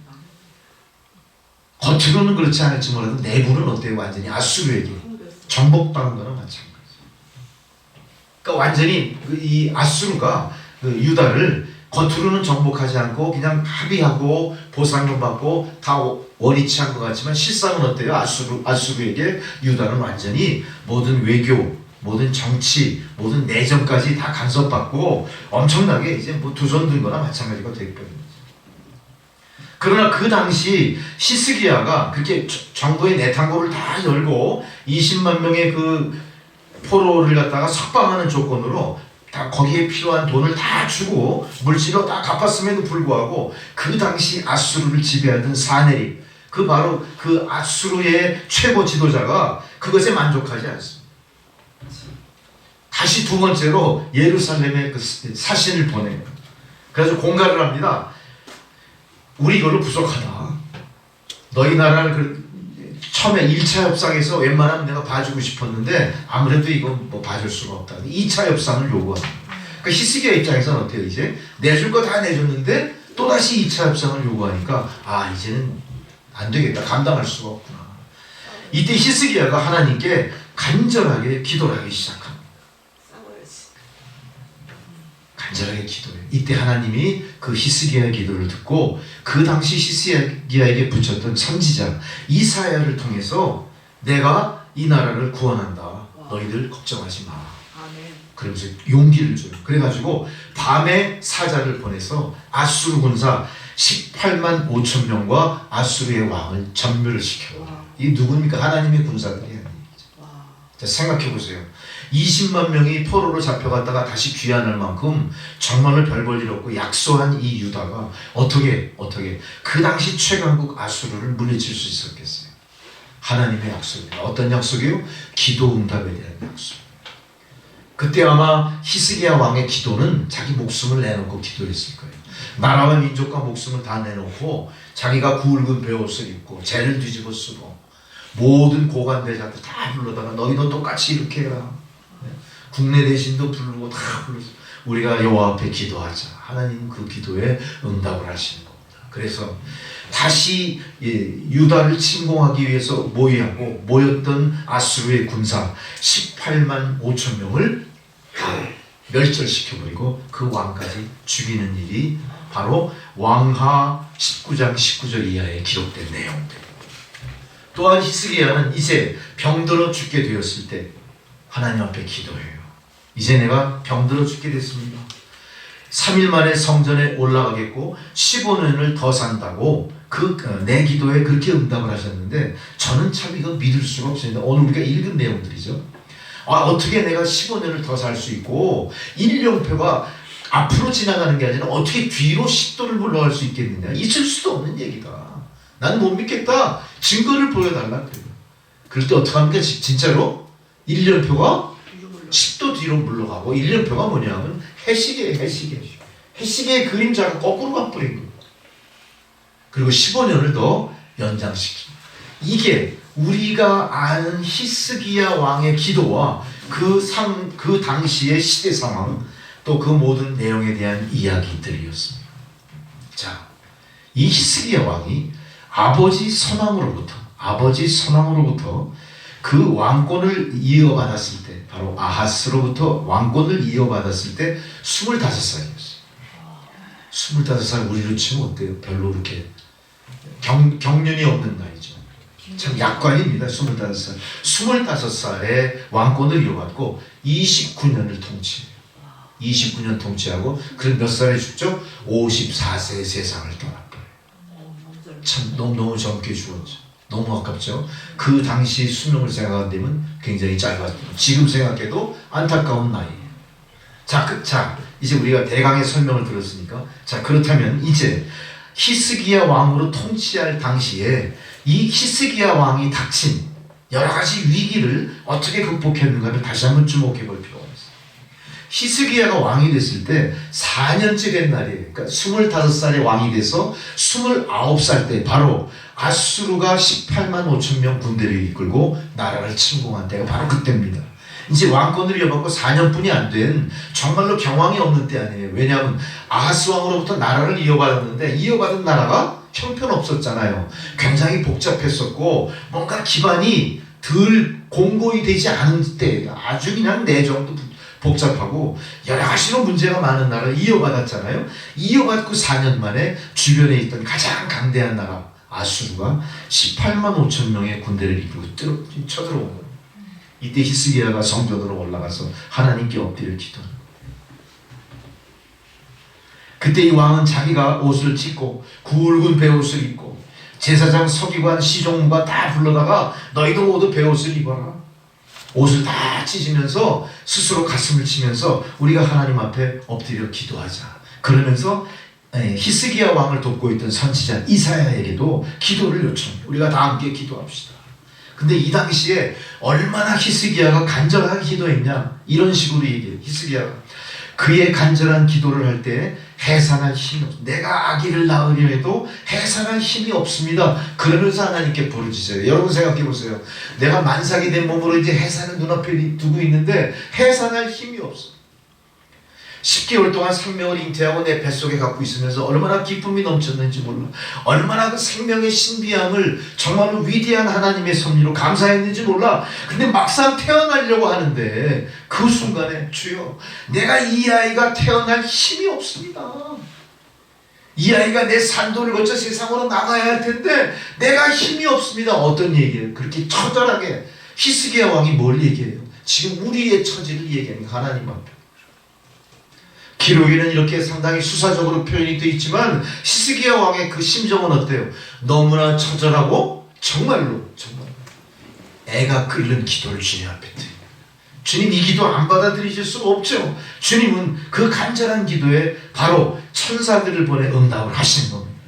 겉으로는 그렇지 않을지 몰라도 내부는 어때요? 완전히 아수르에게 정복당한 거나 마찬가지예요. 그러니까 완전히 이 아수르가 그 유다를 겉으로는 정복하지 않고 그냥 합의하고 보상금 받고 다 원위치 한 것 같지만 실상은 어때요? 아수르에게 유다는 완전히 모든 외교, 모든 정치, 모든 내정까지 다 간섭받고 엄청나게 이제 뭐 두 손 든 거나 마찬가지가 되거든요. 그러나 그 당시 히스기야가 그렇게 정부의 내탕고를 다 열고 20만 명의 그 포로를 갖다가 석방하는 조건으로 다 거기에 필요한 돈을 다 주고 물질로 다 갚았음에도 불구하고 그 당시 아수르를 지배하던 사네립, 그 바로 그 아수르의 최고 지도자가 그것에 만족하지 않습니다. 다시 두 번째로 예루살렘에 그 사신을 보내요. 그래서 공갈을 합니다. 우리 이걸로 부족하다. 너희 나라를 처음에 1차 협상에서 웬만하면 내가 봐주고 싶었는데 아무래도 이건 뭐 봐줄 수가 없다. 2차 협상을 요구합니다. 그러니까 히스기야 입장에서는 어때요? 이제 내줄 거 다 내줬는데 또다시 2차 협상을 요구하니까 이제는 안 되겠다. 감당할 수가 없구나. 이때 히스기야가 하나님께 간절하게 기도를 하기 시작합니다. 간절하게 기도해요. 이때 하나님이 그 히스기야의 기도를 듣고 그 당시 히스기야에게 붙였던 선지자 이사야를 통해서 내가 이 나라를 구원한다. 너희들 걱정하지 마. 그러면서 용기를 줘요. 그래가지고 밤에 사자를 보내서 아수르 군사 18만 5천 명과 아수르의 왕을 전멸을 시켜요. 이 누굽니까? 하나님의 군사들이 아니죠. 자, 생각해보세요. 20만 명이 포로로 잡혀갔다가 다시 귀환할 만큼 정말로 별 볼 일 없고 약소한 이 유다가 어떻게 그 당시 최강국 아수르를 물리칠 수 있었겠어요? 하나님의 약속입니다. 어떤 약속이요? 기도 응답에 대한 약속. 그때 아마 히스기야 왕의 기도는 자기 목숨을 내놓고 기도했을 거예요. 나라와 민족과 목숨을 다 내놓고 자기가 굵은 베옷을 입고 재를 뒤집어 쓰고 모든 고관대자들 다 불러다가 너희도 똑같이 이렇게 해라. 국내 대신도 부르고 다 불러서 우리가 여호와 앞에 기도하자. 하나님은 그 기도에 응답을 하시는 겁니다. 그래서 다시 유다를 침공하기 위해서 모였던 아수르의 군사 18만 5천 명을 다 멸절시켜버리고 그 왕까지 죽이는 일이 바로 왕하 19장 19절 이하에 기록된 내용들. 또한 히스기야는 이제 병들어 죽게 되었을 때 하나님 앞에 기도해요. 이제 내가 병들어 죽게 됐습니다. 3일 만에 성전에 올라가겠고 15년을 더 산다고 내 기도에 그렇게 응답을 하셨는데 저는 참 이거 믿을 수가 없습니다. 오늘 우리가 읽은 내용들이죠. 어떻게 내가 15년을 더 살 수 있고 일령표가 앞으로 지나가는 게 아니라 어떻게 뒤로 10도를 물러갈 수 있겠느냐. 있을 수도 없는 얘기다. 난 못 믿겠다. 증거를 보여달라. 그럴 때 어떻게 합니까? 진짜로 일령표가 10도 뒤로 물러가고 일령표가 뭐냐면 해시계예요. 해시계의 그림자가 거꾸로 가버린 거예요. 그리고 15년을 더 연장시킵니다. 이게 우리가 아는 히스기야 왕의 기도와 그 당시의 시대 상황, 또 그 모든 내용에 대한 이야기들이었습니다. 자, 이 히스기야 왕이 아버지 선왕으로부터 그 왕권을 이어받았을 때, 바로 아하스로부터 왕권을 이어받았을 때 25살이었어요. 25살 우리로 치면 어때요? 별로 그렇게 경륜이 없는 나이죠. 참 약관입니다. 25살. 25살에 왕권을 이어받고 29년을 통치해요. 29년 통치하고, 그럼 몇 살에 죽죠? 54세에 세상을 떠나버려요. 참 너무 젊게 죽었죠. 너무 아깝죠. 그 당시 수명을 생각한다면 굉장히 짧았죠. 지금 생각해도 안타까운 나이예요. 자, 이제 우리가 대강의 설명을 들었으니까, 자, 그렇다면 이제 히스기야 왕으로 통치할 당시에 이 히스기야 왕이 닥친 여러 가지 위기를 어떻게 극복했는가를 다시 한번 주목해 볼 필요가 있어요. 히스기야가 왕이 됐을 때 4년째 된 날이에요. 그러니까 25살에 왕이 돼서 29살 때 바로 아수르가 18만 5천 명 군대를 이끌고 나라를 침공한 때가 바로 그때입니다. 이제 왕권을 이어받고 4년뿐이 안 된 정말로 경황이 없는 때 아니에요. 왜냐하면 아하스 왕으로부터 나라를 이어받았는데 이어받은 나라가 형편없었잖아요. 굉장히 복잡했었고 뭔가 기반이 덜 공고히 되지 않은 때예요. 아주 그냥 내정도 복잡하고 여러 가지로 문제가 많은 나라를 이어받았잖아요. 이어받고 4년 만에 주변에 있던 가장 강대한 나라 아수르가 18만 5천 명의 군대를 이끌고 쳐들어온 거예요. 이때 히스기야가 성전으로 올라가서 하나님께 엎드려 기도하는 거예요. 그때 이 왕은 자기가 옷을 찢고 굵은 베옷을 입고 제사장 서기관 시종무가 다 불러다가 너희도 모두 베옷을 입어라. 옷을 다 찢으면서 스스로 가슴을 치면서 우리가 하나님 앞에 엎드려 기도하자. 그러면서 히스기야 왕을 돕고 있던 선지자 이사야에게도 기도를 요청해요. 우리가 다 함께 기도합시다. 근데 이 당시에 얼마나 히스기야가 간절하게 기도했냐, 이런 식으로 얘기해요. 히스기야가 그의 간절한 기도를 할 때 해산할 힘이 없습니다. 내가 아기를 낳으려 해도 해산할 힘이 없습니다. 그러면서 하나님께 부르짖어요. 여러분 생각해 보세요. 내가 만삭이 된 몸으로 이제 해산을 눈앞에 두고 있는데 해산할 힘이 없어. 10개월 동안 생명을 잉태하고 내 뱃속에 갖고 있으면서 얼마나 기쁨이 넘쳤는지 몰라. 얼마나 그 생명의 신비함을 정말로 위대한 하나님의 섭리로 감사했는지 몰라. 근데 막상 태어나려고 하는데 그 순간에 주여, 내가 이 아이가 태어날 힘이 없습니다. 이 아이가 내 산도를 거쳐 세상으로 나가야 할 텐데 내가 힘이 없습니다. 어떤 얘기예요? 그렇게 처절하게 히스기야 왕이 뭘 얘기해요? 지금 우리의 처지를 얘기하는 하나님 앞에. 기록에는 이렇게 상당히 수사적으로 표현이 되어 있지만 히스기야 왕의 그 심정은 어때요? 너무나 처절하고 정말로 애가 끓는 기도를 주님 앞에 드립니다. 주님, 이 기도 안 받아들이실 수가 없죠. 주님은 그 간절한 기도에 바로 천사들을 보내 응답을 하시는 겁니다.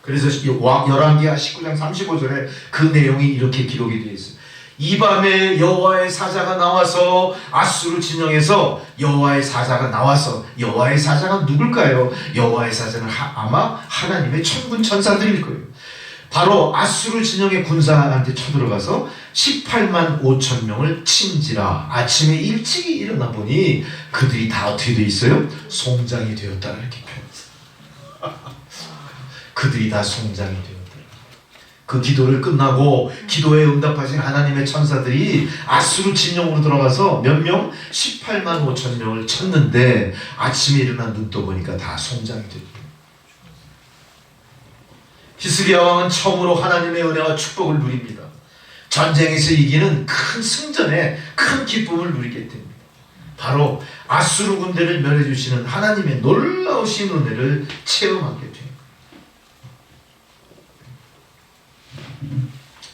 그래서 열왕기하 19장 35절에 그 내용이 이렇게 기록이 되어 있어요. 이 밤에 여호와의 사자가 나와서 아수르 진영에서 여호와의 사자가 누굴까요? 여호와의 사자는 아마 하나님의 천군 천사들일 거예요. 바로 아수르 진영의 군사한테 쳐들어가서 18만 5천 명을 친지라. 아침에 일찍이 일어나 보니 그들이 다 어떻게 되어 있어요? 송장이 되었다, 이렇게 표현했어요. 그들이 다 송장이 되었다. 그 기도를 끝나고 기도에 응답하신 하나님의 천사들이 아수르 진영으로 들어가서 몇 명? 18만 5천 명을 쳤는데 아침에 일어나 눈 떠보니까 다 송장이 됐다. 히스기야 왕은 처음으로 하나님의 은혜와 축복을 누립니다. 전쟁에서 이기는 큰 승전에 큰 기쁨을 누리게 됩니다. 바로 아수르 군대를 멸해주시는 하나님의 놀라우신 은혜를 체험하게 됩니다.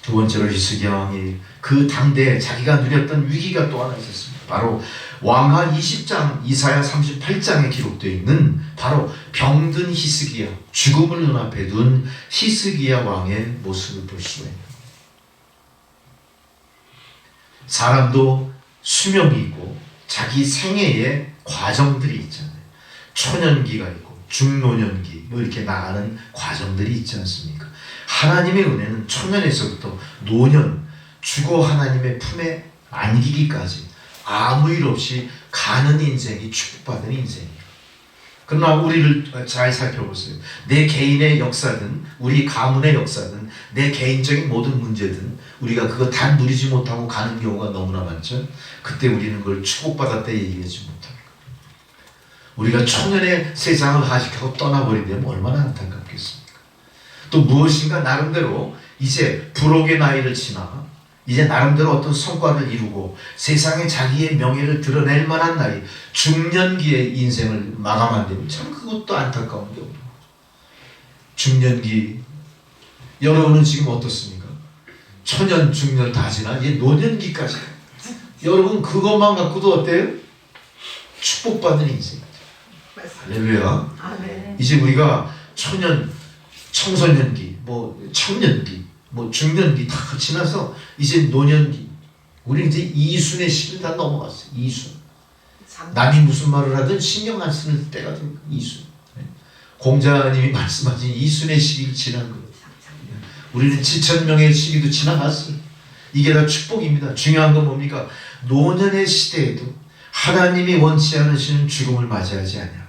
두 번째로 히스기야 왕이 그 당대에 자기가 누렸던 위기가 또 하나 있었습니다. 바로 왕하 20장, 이사야 38장에 기록되어 있는 바로 병든 히스기야, 죽음을 눈앞에 둔 히스기야 왕의 모습을 볼 수가 있습니다. 사람도 수명이 있고 자기 생애에 과정들이 있잖아요. 초년기가 있고 중노년기 뭐 이렇게 나가는 과정들이 있지 않습니까? 하나님의 은혜는 초년에서부터 노년, 죽어 하나님의 품에 안기기까지 아무 일 없이 가는 인생이 축복받은 인생이에요. 그러나 우리를 잘 살펴보세요. 내 개인의 역사든 우리 가문의 역사든 내 개인적인 모든 문제든 우리가 그거 다 누리지 못하고 가는 경우가 너무나 많죠. 그때 우리는 그걸 축복받았다 얘기하지 못합니다. 우리가 초년에 세상을 하식하고 떠나버린다면 얼마나 안타깝겠습니까? 또 무엇인가 나름대로 이제 부록의 나이를 지나 이제 나름대로 어떤 성과를 이루고 세상에 자기의 명예를 드러낼 만한 나이, 중년기의 인생을 마감한다면 참 그것도 안타까운 경우입니다. 중년기, 여러분은 지금 어떻습니까? 초년, 중년 다 지나 이제 노년기까지. 여러분 그것만 갖고도 어때요? 축복받는 인생이죠. 할렐루야. 아멘. 이제 우리가 초년, 청소년기, 뭐 청년기, 뭐 중년기 다 지나서 이제 노년기. 우리 이제 이순의 시를 다 넘어갔어요. 이순. 남이 무슨 말을 하든 신경 안 쓰는 때가 됩니다. 이순. 공자님이 말씀하신 이순의 시기를 지난 거예요. 우리는 7,000명의 시기도 지나갔어요. 이게 다 축복입니다. 중요한 건 뭡니까? 노년의 시대에도 하나님이 원치 않으시는 죽음을 맞이하지 않냐고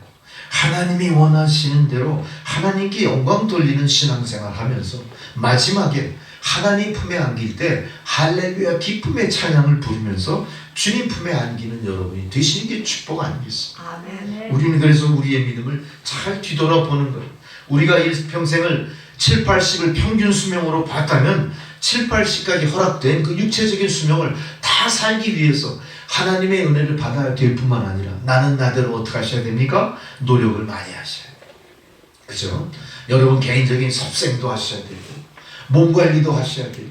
하나님이 원하시는 대로 하나님께 영광 돌리는 신앙생활 하면서 마지막에 하나님 품에 안길 때 할렐루야 기쁨의 찬양을 부르면서 주님 품에 안기는 여러분이 되시는 게 축복 아니겠습니까? 아멘. 우리는 그래서 우리의 믿음을 잘 뒤돌아보는 거예요. 우리가 일평생을 7, 80을 평균 수명으로 봤다면 7, 80까지 허락된 그 육체적인 수명을 다 살기 위해서 하나님의 은혜를 받아야 될 뿐만 아니라 나는 나대로 어떻게 하셔야 됩니까? 노력을 많이 하셔야 돼요. 그죠? 여러분 개인적인 섭생도 하셔야 되고 몸 관리도 하셔야 되고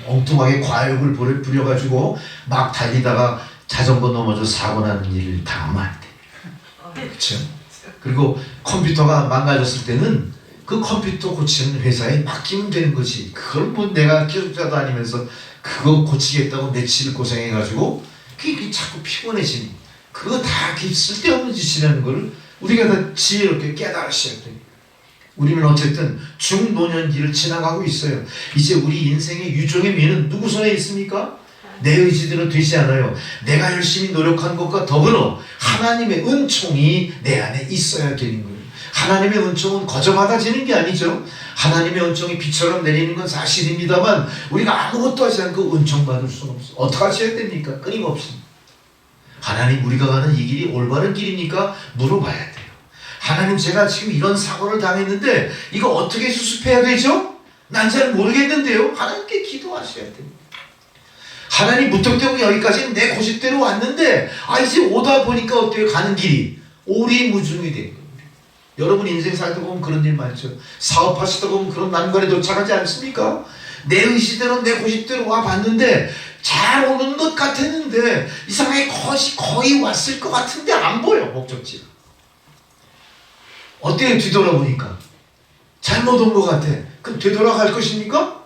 엉뚱하게 과욕을 부려가지고 막 달리다가 자전거 넘어져 사고 나는 일을 다 하면 안 돼요. 그렇죠? 그리고 컴퓨터가 망가졌을 때는 그 컴퓨터 고치는 회사에 맡기면 되는 거지. 그걸 뭐 내가 기술자도 아니면서 그거 고치겠다고 며칠 고생해가지고 그게 자꾸 피곤해지니 그거 다 쓸데없는 짓이라는 걸 우리가 다 지혜롭게 깨달으셔야 돼요. 우리는 어쨌든 중노년기를 지나가고 있어요. 이제 우리 인생의 유종의 미는 누구 손에 있습니까? 내 의지대로 되지 않아요. 내가 열심히 노력한 것과 더불어 하나님의 은총이 내 안에 있어야 되는 거예요. 하나님의 은총은 거저 받아지는 게 아니죠. 하나님의 은총이 비처럼 내리는 건 사실입니다만 우리가 아무것도 하지 않고 은총 받을 수는 없어요. 어떻게 하셔야 됩니까? 끊임없이. 하나님 우리가 가는 이 길이 올바른 길입니까? 물어봐야 돼요. 하나님 제가 지금 이런 사고를 당했는데 이거 어떻게 수습해야 되죠? 난 잘 모르겠는데요. 하나님께 기도하셔야 됩니다. 하나님 무턱대고 여기까지 내 고집대로 왔는데 이제 오다 보니까 어때요? 가는 길이 오리무중이 된 거예요. 여러분 인생 살다 보면 그런 일 많죠. 사업하시다 보면 그런 난관에 도착하지 않습니까? 내 의지대로 내 고집대로 와봤는데 잘 오는 것 같았는데 이상하게 거의 왔을 것 같은데 안 보여 목적지가. 어때요? 뒤돌아보니까 잘못 온 것 같아. 그럼 되돌아갈 것입니까?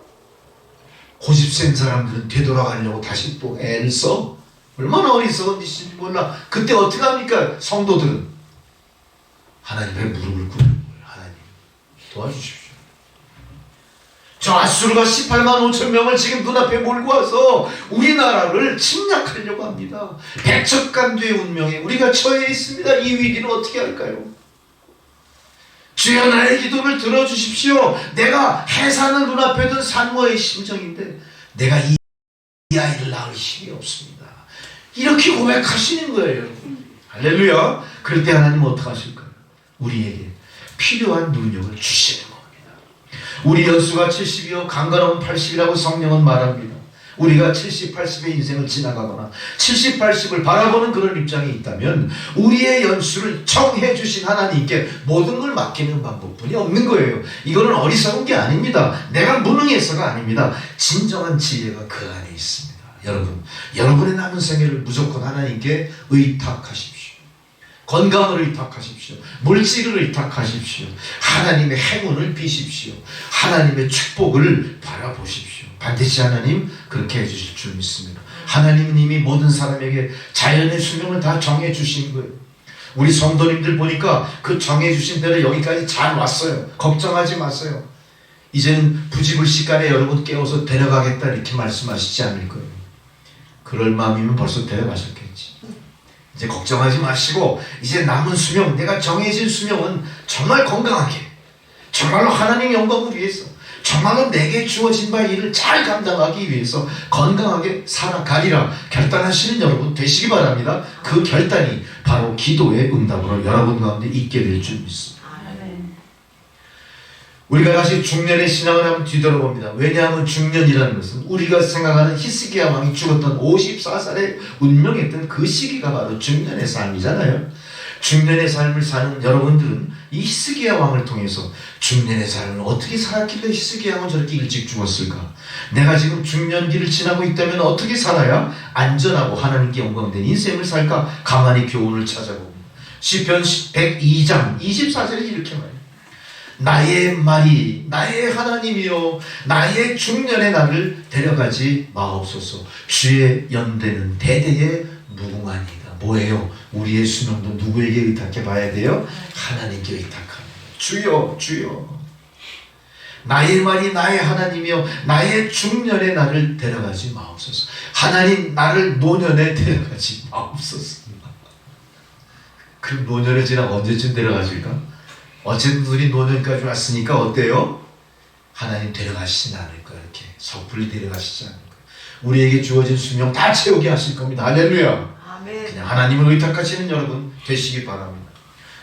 고집센 사람들은 되돌아가려고 다시 또 애를 써. 얼마나 어리석은 짓인지 몰라. 그때 어떻게 합니까? 성도들은 하나님의 무릎을 꿇는 거예요. 하나님 도와주십시오. 저 아수르가 18만 5천 명을 지금 눈앞에 몰고 와서 우리나라를 침략하려고 합니다. 백척간두의 운명에 우리가 처해 있습니다. 이 위기를 어떻게 할까요? 주여 나의 기도를 들어주십시오. 내가 해산을 눈앞에 둔 산모의 심정인데 내가 이 아이를 낳을 힘이 없습니다. 이렇게 고백하시는 거예요. 할렐루야. 그럴 때 하나님은 어떻게 하실까요? 우리에게 필요한 능력을 주시는 겁니다. 우리 연수가 70이요 강건하면 80이라고 성령은 말합니다. 우리가 70, 80의 인생을 지나가거나 70, 80을 바라보는 그런 입장에 있다면 우리의 연수를 정해 주신 하나님께 모든 걸 맡기는 방법뿐이 없는 거예요. 이거는 어리석은 게 아닙니다. 내가 무능해서가 아닙니다. 진정한 지혜가 그 안에 있습니다. 여러분의 남은 생애를 무조건 하나님께 의탁하십시오. 건강을 의탁하십시오. 물질을 의탁하십시오. 하나님의 행운을 비십시오. 하나님의 축복을 바라보십시오. 반드시 하나님 그렇게 해주실 줄 믿습니다. 하나님은 이미 모든 사람에게 자연의 수명을 다 정해주신 거예요. 우리 성도님들 보니까 그 정해주신 대로 여기까지 잘 왔어요. 걱정하지 마세요. 이제는 부지불식간에 여러분 깨워서 데려가겠다 이렇게 말씀하시지 않을 거예요. 그럴 마음이면 벌써 데려가셨겠지. 이제 걱정하지 마시고 이제 남은 수명, 내가 정해진 수명은 정말 건강하게, 정말로 하나님 영광을 위해서, 정말로 내게 주어진 바 일을 잘 감당하기 위해서 건강하게 살아가리라 결단하시는 여러분 되시기 바랍니다. 그 결단이 바로 기도의 응답으로 여러분 가운데 있게 될 줄 믿습니다. 우리가 다시 중년의 신앙을 한번 뒤돌아봅니다. 왜냐하면 중년이라는 것은 우리가 생각하는 히스기야 왕이 죽었던 54살에 운명했던 그 시기가 바로 중년의 삶이잖아요. 중년의 삶을 사는 여러분들은 이 히스기야 왕을 통해서 중년의 삶을 어떻게 살았길래 히스기야 왕은 저렇게 일찍 죽었을까? 내가 지금 중년기를 지나고 있다면 어떻게 살아야 안전하고 하나님께 영광된 인생을 살까? 가만히 교훈을 찾아봅니다. 시편 102장 24절에 이렇게 말해요. 나의 말이 나의 하나님이요 나의 중년의 나를 데려가지 마옵소서. 주의 연대는 대대에 무궁하니이다. 뭐예요? 우리의 수명도 누구에게 의탁해 봐야 돼요? 하나님께 의탁합니다. 주여 주여 나의 말이 나의 하나님이요 나의 중년의 나를 데려가지 마옵소서. 하나님 나를 노년에 데려가지 마옵소서. 그럼 노년에 지나 언제쯤 데려가실까? 어쨌든 우리 노년까지 왔으니까 어때요? 하나님 데려가시진 않을 거예요. 이렇게 섣불리 데려가시지 않을 거예요. 우리에게 주어진 수명 다 채우게 하실 겁니다. 할렐루야. 그냥 하나님을 의탁하시는 여러분 되시기 바랍니다.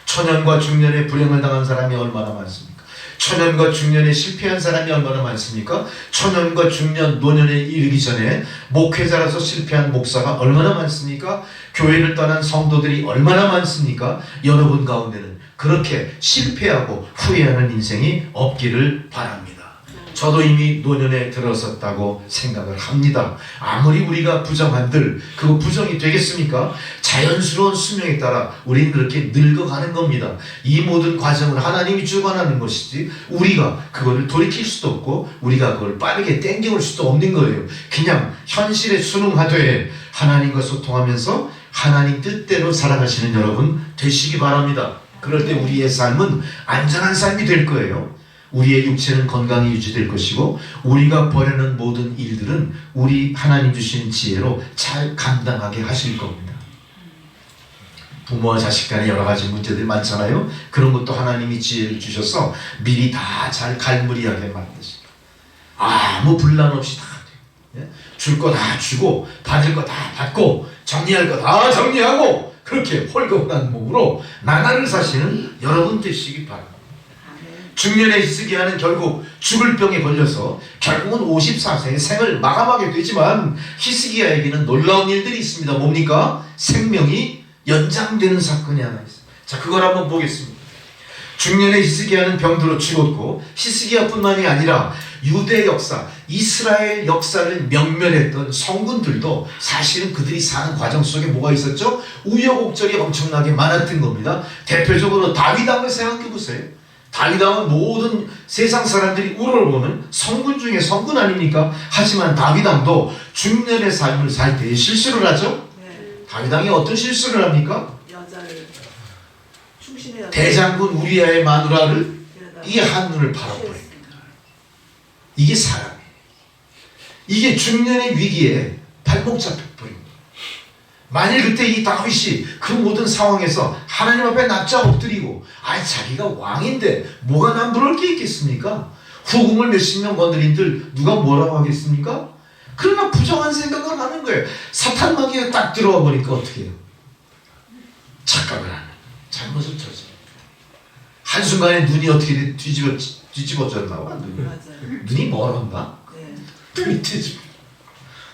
초년과 중년에 불행을 당한 사람이 얼마나 많습니까? 초년과 중년에 실패한 사람이 얼마나 많습니까? 초년과 중년, 노년에 이르기 전에 목회자라서 실패한 목사가 얼마나 많습니까? 교회를 떠난 성도들이 얼마나 많습니까? 여러분 가운데는 그렇게 실패하고 후회하는 인생이 없기를 바랍니다. 저도 이미 노년에 들어섰다고 생각을 합니다. 아무리 우리가 부정한들 그 부정이 되겠습니까? 자연스러운 수명에 따라 우리는 그렇게 늙어가는 겁니다. 이 모든 과정을 하나님이 주관하는 것이지 우리가 그거를 돌이킬 수도 없고 우리가 그걸 빠르게 땡겨올 수도 없는 거예요. 그냥 현실에 순응하되 하나님과 소통하면서 하나님 뜻대로 살아가시는 여러분 되시기 바랍니다. 그럴 때 우리의 삶은 안전한 삶이 될 거예요. 우리의 육체는 건강히 유지될 것이고 우리가 벌여는 모든 일들은 우리 하나님 주신 지혜로 잘 감당하게 하실 겁니다. 부모와 자식 간에 여러 가지 문제들이 많잖아요. 그런 것도 하나님이 지혜를 주셔서 미리 다 잘 갈무리하게 만드시고 아무 분란 없이 다 돼요. 줄 거 다 주고 받을 거 다 받고 정리할 거 다 정리하고 그렇게 홀가분한 몸으로 나날을 사시는 여러분 되시기 바랍니다. 중년에 히스기야는 결국 죽을 병에 걸려서 결국은 54세의 생을 마감하게 되지만 히스기야에게는 놀라운 일들이 있습니다. 뭡니까? 생명이 연장되는 사건이 하나 있어요. 자, 그걸 한번 보겠습니다. 중년에 히스기야는 병들어 죽었고 히스기야뿐만이 아니라 유대 역사, 이스라엘 역사를 명멸했던 성군들도 사실은 그들이 사는 과정 속에 뭐가 있었죠? 우여곡절이 엄청나게 많았던 겁니다. 대표적으로 다윗 왕을 생각해 보세요. 다윗 왕은 모든 세상 사람들이 우러러보는 성군 중에 성군 아닙니까? 하지만 다윗 왕도 중년의 삶을 살 때 실수를 하죠? 다윗 왕이 어떤 실수를 합니까? 여자를 충신의 대장군 우리아의 마누라를 이 한눈을 팔아버립니다. 이게 사람이에요. 이게 중년의 위기에 발목 잡혀버립니다. 만일 그때 이 다윗이 그 모든 상황에서 하나님 앞에 납작 엎드리고 자기가 왕인데 뭐가 남부러울 게 있겠습니까? 후궁을 몇십 명 건드린들 누가 뭐라고 하겠습니까? 그러나 부정한 생각을 하는 거예요. 사탄 마귀가 딱 들어와 보니까 어떻게 해요? 착각을 하는 거예요. 잘못을 저지르는 거예요. 한순간에 눈이 어떻게 뒤집어졌나 봐. 눈이 멀었나? 눈이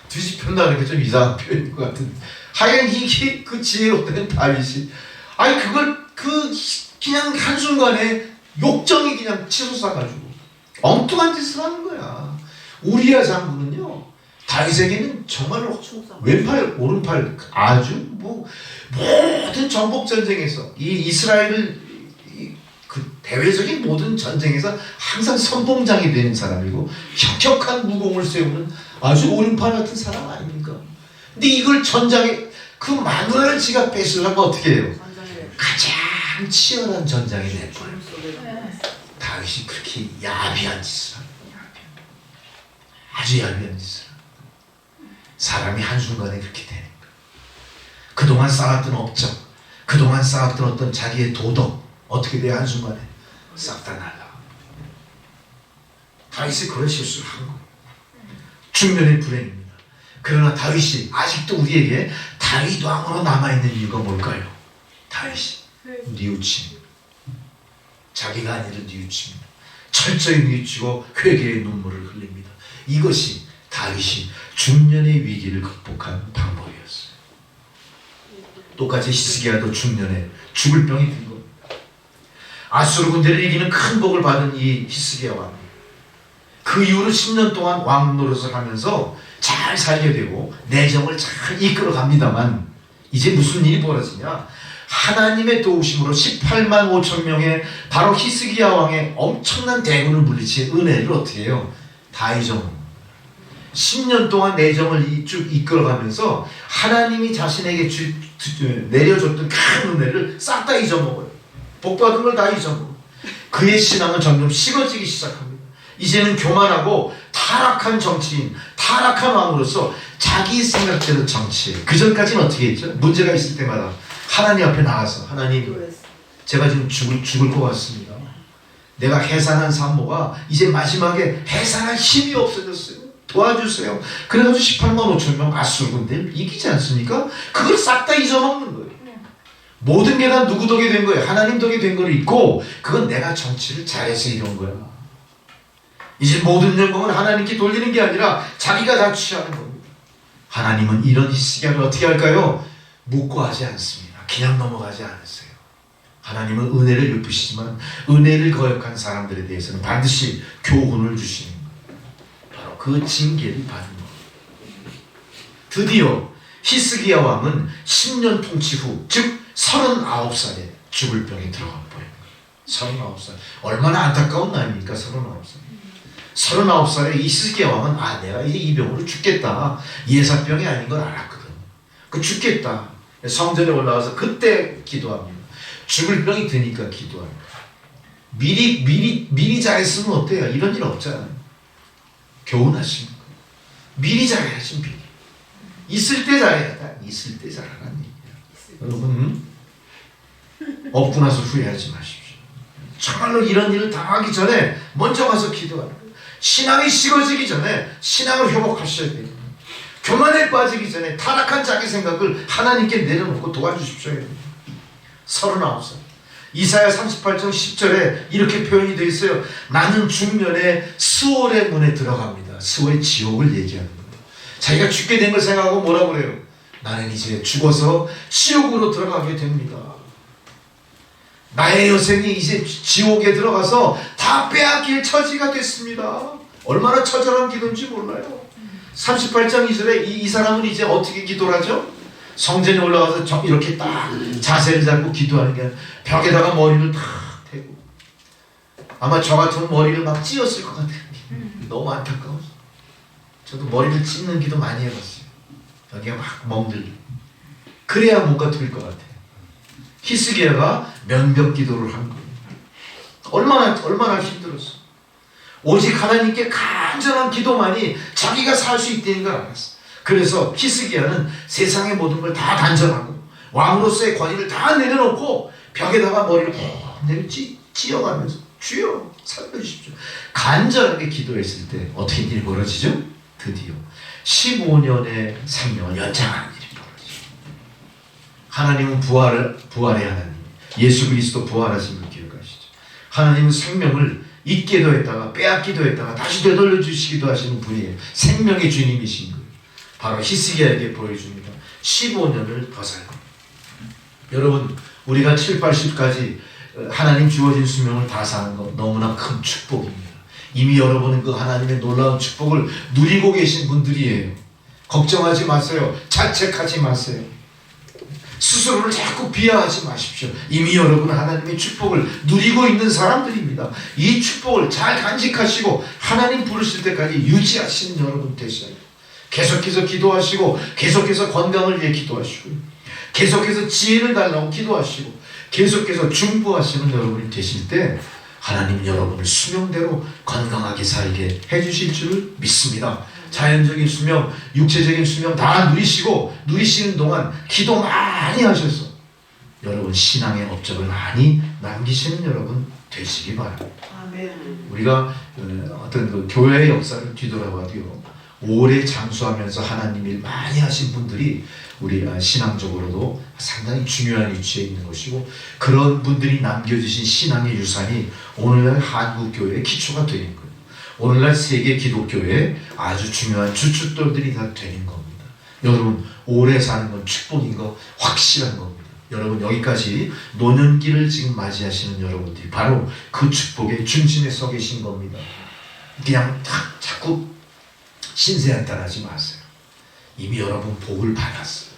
뒤집혔다는 게 좀 이상한 표현인 것 같은데 하여간 이게 그 지혜롭다는 다윗이 그걸 그냥 한순간에 욕정이 그냥 치솟아가지고 엉뚱한 짓을 하는 거야. 우리야 장군은요 다윗에게는 정말로 왼팔 오른팔 아주 모든 전복 전쟁에서 이 이스라엘을 그 대외적인 모든 전쟁에서 항상 선봉장이 되는 사람이고 혁혁한 무공을 세우는 아주 오른팔 같은 사람 아닙니까? 근데 이걸 전장에 그 마누라를 지가 뺏으려면 어떻게 해요? 가장 치열한 전장에 내보내요. 다윗이 그렇게 야비한 짓을 합니다. 아주 야비한 짓을 합니다. 사람이 한순간에 그렇게 되는 거예요. 그동안 쌓았던 업적, 그동안 쌓았던 어떤 자기의 도덕 어떻게 돼요? 한순간에 싹 다 날라가. 다윗이 그런 실수를 한 거예요. 중년의 불행입니다. 그러나 다윗이 아직도 우리에게 다윗 왕으로 남아있는 이유가 뭘까요? 다윗이 뉘우침, 자기가 아니라 뉘우칩니다. 철저히 뉘우치고 회개의 눈물을 흘립니다. 이것이 다윗이 중년의 위기를 극복한 방법이었어요. 똑같이 히스기야도 중년에 죽을 병이 든 겁니다. 아수르 군대를 이기는 큰 복을 받은 이 히스기야 왕, 그 이후로 10년 동안 왕 노릇을 하면서 잘 살게 되고 내정을 잘 이끌어 갑니다만, 이제 무슨 일이 벌어지냐? 하나님의 도우심으로 18만 5천 명의 바로 히스기야 왕의 엄청난 대군을 물리친 은혜를 어떻게 해요? 다 잊어먹는. 10년 동안 내정을 쭉 이끌어가면서 하나님이 자신에게 내려줬던 큰 은혜를 싹 다 잊어먹어요. 복받은 걸 다 잊어먹어요. 그의 신앙은 점점 식어지기 시작합니다. 이제는 교만하고 타락한 정치인, 타락한 왕으로서 자기 생각대로 정치해. 그 전까지는 어떻게 했죠? 문제가 있을 때마다 하나님 앞에 나가서, 하나님, 제가 지금 죽을 것 같습니다. 내가 해산한 산모가 이제 마지막에 해산할 힘이 없어졌어요. 도와주세요. 그래가지고 18만 5천 명 아수르 군대를 이기지 않습니까? 그걸 싹 다 잊어먹는 거예요. 모든 게 다 누구 덕에 된 거예요? 하나님 덕에 된 걸 잊고, 그건 내가 정치를 잘해서 이런 거야. 이제 모든 영광은 하나님께 돌리는 게 아니라 자기가 다 취하는 겁니다. 하나님은 이런 히스기야를 어떻게 할까요? 묵고하지 않습니다. 그냥 넘어가지 않으세요. 하나님은 은혜를 베푸시지만 은혜를 거역한 사람들에 대해서는 반드시 교훈을 주시는 거예요. 바로 그 징계를 받는 거예요. 드디어 히스기야 왕은 10년 통치 후, 즉 39살에 죽을 병에 들어가 버린 거예요. 39살. 얼마나 안타까운 나이입니까? 39살. 39살에 히스기야 왕은 내가 이제 이 병으로 죽겠다. 예사병이 아닌 걸 알았거든. 그 죽겠다. 성전에 올라와서 그때 기도합니다. 죽을 병이 드니까 기도합니다. 미리 잘했으면 어때요? 이런 일 없잖아요. 교훈하시는 거예요. 미리 잘해야지, 미리. 있을 때 잘해야 돼. 있을 때 잘하라는 얘기야. 여러분, 없고 나서 후회하지 마십시오. 정말로 이런 일을 당하기 전에 먼저 가서 기도하는 거예요. 신앙이 식어지기 전에 신앙을 회복하셔야 돼요. 교만에 빠지기 전에 타락한 자기 생각을 하나님께 내려놓고 도와주십시오. 39살. 이사야 38장 10절에 이렇게 표현이 되어 있어요. 나는 중년에 스올의 문에 들어갑니다. 스올의 지옥을 얘기하는 거예요. 자기가 죽게 된 걸 생각하고 뭐라고 그래요? 나는 이제 죽어서 지옥으로 들어가게 됩니다. 나의 여생이 이제 지옥에 들어가서 다 빼앗길 처지가 됐습니다. 얼마나 처절한 기도인지 몰라요. 38장 2절에 이 사람은 이제 어떻게 기도를 하죠? 성전에 올라가서 이렇게 딱 자세를 잡고 기도하는 게 아니라 벽에다가 머리를 탁 대고, 아마 저 같으면 머리를 막 찧었을 것 같아요. 너무 안타까워서. 저도 머리를 찢는 기도 많이 해봤어요. 여기가 막 멍들고. 그래야 뭔가 될 것 같아요. 히스기야가 면벽 기도를 한 거예요. 얼마나 힘들었어. 오직 하나님께 간절한 기도만이 자기가 살 수 있다는 걸 알았어. 그래서 히스기야는 세상의 모든 걸 다 단절하고 왕으로서의 권위를 다 내려놓고 벽에다가 머리를 내려 찧어가면서 주여 살려주십시오. 간절하게 기도했을 때 어떻게 일이 벌어지죠? 드디어 15년의 생명을 연장하는 일이 벌어지죠. 하나님은 부활의 하나님, 예수 그리스도 부활하신 걸 기억하시죠. 하나님은 생명을 잊게도 했다가 빼앗기도 했다가 다시 되돌려 주시기도 하시는 분이에요. 생명의 주님이신 거예요. 바로 히스기야에게 보여줍니다. 15년을 더 살 겁니다. 여러분, 우리가 7, 80까지 하나님 주어진 수명을 다 사는 것 너무나 큰 축복입니다. 이미 여러분은 그 하나님의 놀라운 축복을 누리고 계신 분들이에요. 걱정하지 마세요. 자책하지 마세요. 스스로를 자꾸 비하하지 마십시오. 이미 여러분은 하나님의 축복을 누리고 있는 사람들입니다. 이 축복을 잘 간직하시고 하나님 부르실 때까지 유지하시는 여러분 되셔야 돼요. 계속해서 기도하시고, 계속해서 건강을 위해 기도하시고, 계속해서 지혜를 달라고 기도하시고, 계속해서 중보하시는 여러분이 되실 때 하나님 여러분을 수명대로 건강하게 살게 해주실 줄을 믿습니다. 자연적인 수명, 육체적인 수명 다 누리시는 동안 기도 많이 하셔서 여러분 신앙의 업적을 많이 남기시는 여러분 되시기 바랍니다. 아멘. 우리가 어떤 그 교회의 역사를 뒤돌아봐도요, 오래 장수하면서 하나님 일 많이 하신 분들이 우리 신앙적으로도 상당히 중요한 위치에 있는 것이고, 그런 분들이 남겨주신 신앙의 유산이 오늘날 한국교회의 기초가 되는 거예요. 오늘날 세계 기독교회의 아주 중요한 주춧돌들이 다 되는 겁니다. 여러분 오래 사는 건 축복인 거 확실한 겁니다. 여러분 여기까지 노년기를 지금 맞이하시는 여러분들이 바로 그 축복의 중심에 서 계신 겁니다. 그냥 자꾸 신세한탄하지 마세요. 이미 여러분 복을 받았어요.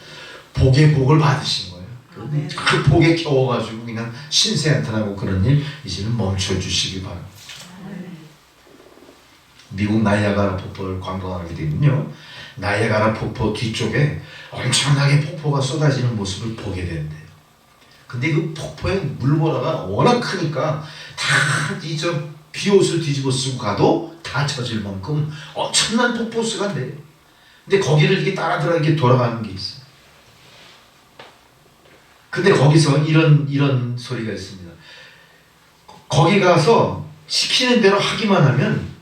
복의 복을 받으신 거예요. 아멘. 그 복에 겨워가지고 그냥 신세한탄하고 그런 일 이제는 멈춰주시기 바랍니다. 미국 나이아가라 폭포를 관광하게 되면요, 나이아가라 폭포 뒤쪽에 엄청나게 폭포가 쏟아지는 모습을 보게 된대요. 근데 그 폭포의 물보라가 워낙 크니까 다 이 비옷을 뒤집어 쓰고 가도 다 젖을 만큼 엄청난 폭포수가 돼요. 근데 거기를 이렇게 따라 이렇게 돌아가는 게 있어요. 근데 거기서 이런 소리가 있습니다. 거기 가서 시키는 대로 하기만 하면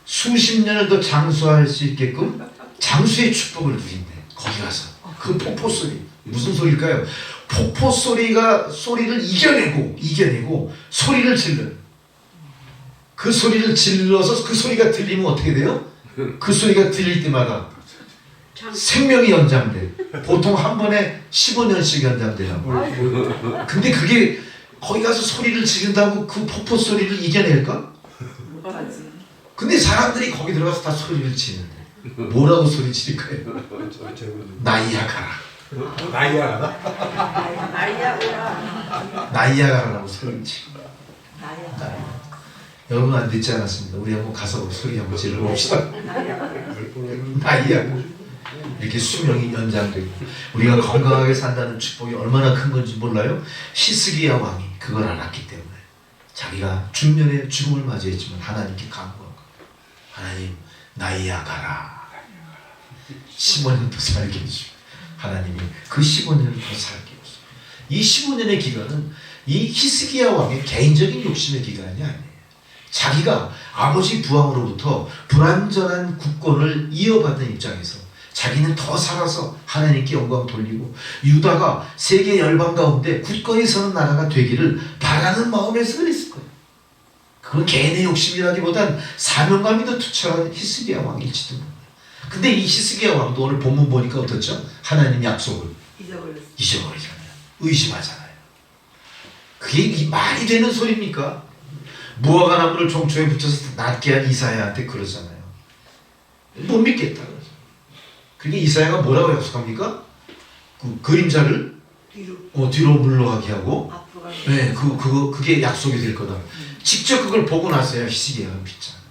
수십 년을 더 장수할 수 있게끔 장수의 축복을 누린대. 거기 가서 그 폭포 소리 무슨 소리일까요? 폭포 소리를 이겨내고 소리를 질러요. 그 소리를 질러서 그 소리가 들리면 어떻게 돼요? 그 소리가 들릴 때마다 생명이 연장돼. 보통 한 번에 15년씩 연장돼요. 근데 그게 거기 가서 소리를 지른다고 그 폭포 소리를 이겨낼까? 근데 사람들이 거기 들어가서 다 소리를 지르는데 뭐라고 소리 지를까요? 나이아가라. 나이아가라라고 소리를 지르고. 여러분 안 듣지 않았습니다. 우리 한번 가서 소리 한번 질러봅시다. 나이아가라. 이렇게 수명이 연장되고 우리가 건강하게 산다는 축복이 얼마나 큰 건지 몰라요? 히스기야 왕이 그걸 알았기 때문에 자기가 중년에 죽음을 맞이했지만 하나님께 간구한 거예요. 하나님 나이아가라. 15년 더 살게 해주시고 하나님이 그 15년을 더 살게 해주시고, 이 15년의 기간은 이 히스기야 왕의 개인적인 욕심의 기간이 아니에요. 자기가 아버지 부왕으로부터 불완전한 국권을 이어받는 입장에서 자기는 더 살아서 하나님께 영광 돌리고 유다가 세계 열방 가운데 굳건히 서는 나라가 되기를 바라는 마음에서 그랬을 거예요. 그건 개인의 욕심이라기보단 사명감이 더 투철한 히스기야 왕일지도 몰라요. 근데 이 히스기야 왕도 오늘 본문 보니까 어떻죠? 하나님 약속을 잊어버리잖아요. 의심하잖아요. 그게 말이 되는 소리입니까? 무화과 나무를 종초에 붙여서 낫게 한 이사야한테 그러잖아요. 못 믿겠다. 그러니까 이사야가 뭐라고 약속합니까? 그 그림자를 뒤로 물러가게 하고, 네, 그게 약속이 될 거다. 직접 그걸 보고 나서야 히스기야가 믿잖아요.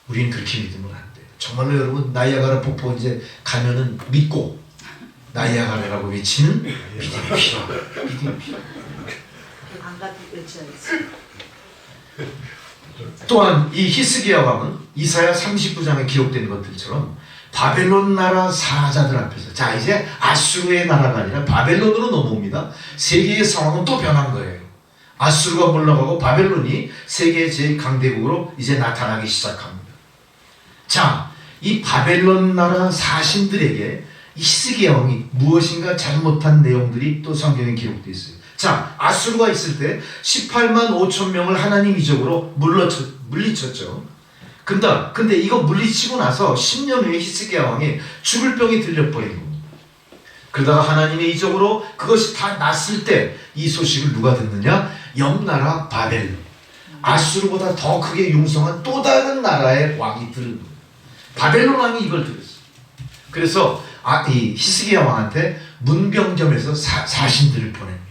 우리는 그렇게 믿으면 안 돼요. 정말로 여러분 나이아가라 폭포 이제 가면은 믿고 나이아가라라고 외치는 믿음이 필요합니다. 믿음이 필요합니다. 안 가도 외쳐야지. 또한 이 히스기야 왕은 이사야 39장에 기록된 것들처럼 바벨론 나라 사자들 앞에서, 자 이제 아수르의 나라가 아니라 바벨론으로 넘어옵니다. 세계의 상황은 또 변한 거예요. 아수르가 물러가고 바벨론이 세계의 제1강대국으로 이제 나타나기 시작합니다. 자, 이 바벨론 나라 사신들에게 히스기야 왕이 무엇인가 잘못한 내용들이 또 성경에 기록되어 있어요. 자, 아수르가 있을 때 18만 5천 명을 하나님 이적으로 물리쳤죠. 근데 이거 물리치고 나서 10년 후에 히스기야 왕이 죽을 병이 들려버린 겁니다. 그러다가 하나님의 이적으로 그것이 다 났을 때 이 소식을 누가 듣느냐? 옆나라 바벨론, 아수르보다 더 크게 융성한 또 다른 나라의 왕이 들은 거예요. 바벨론 왕이 이걸 들었어요. 그래서 이 히스기야 왕한테 문병점에서 사신들을 보냅니다.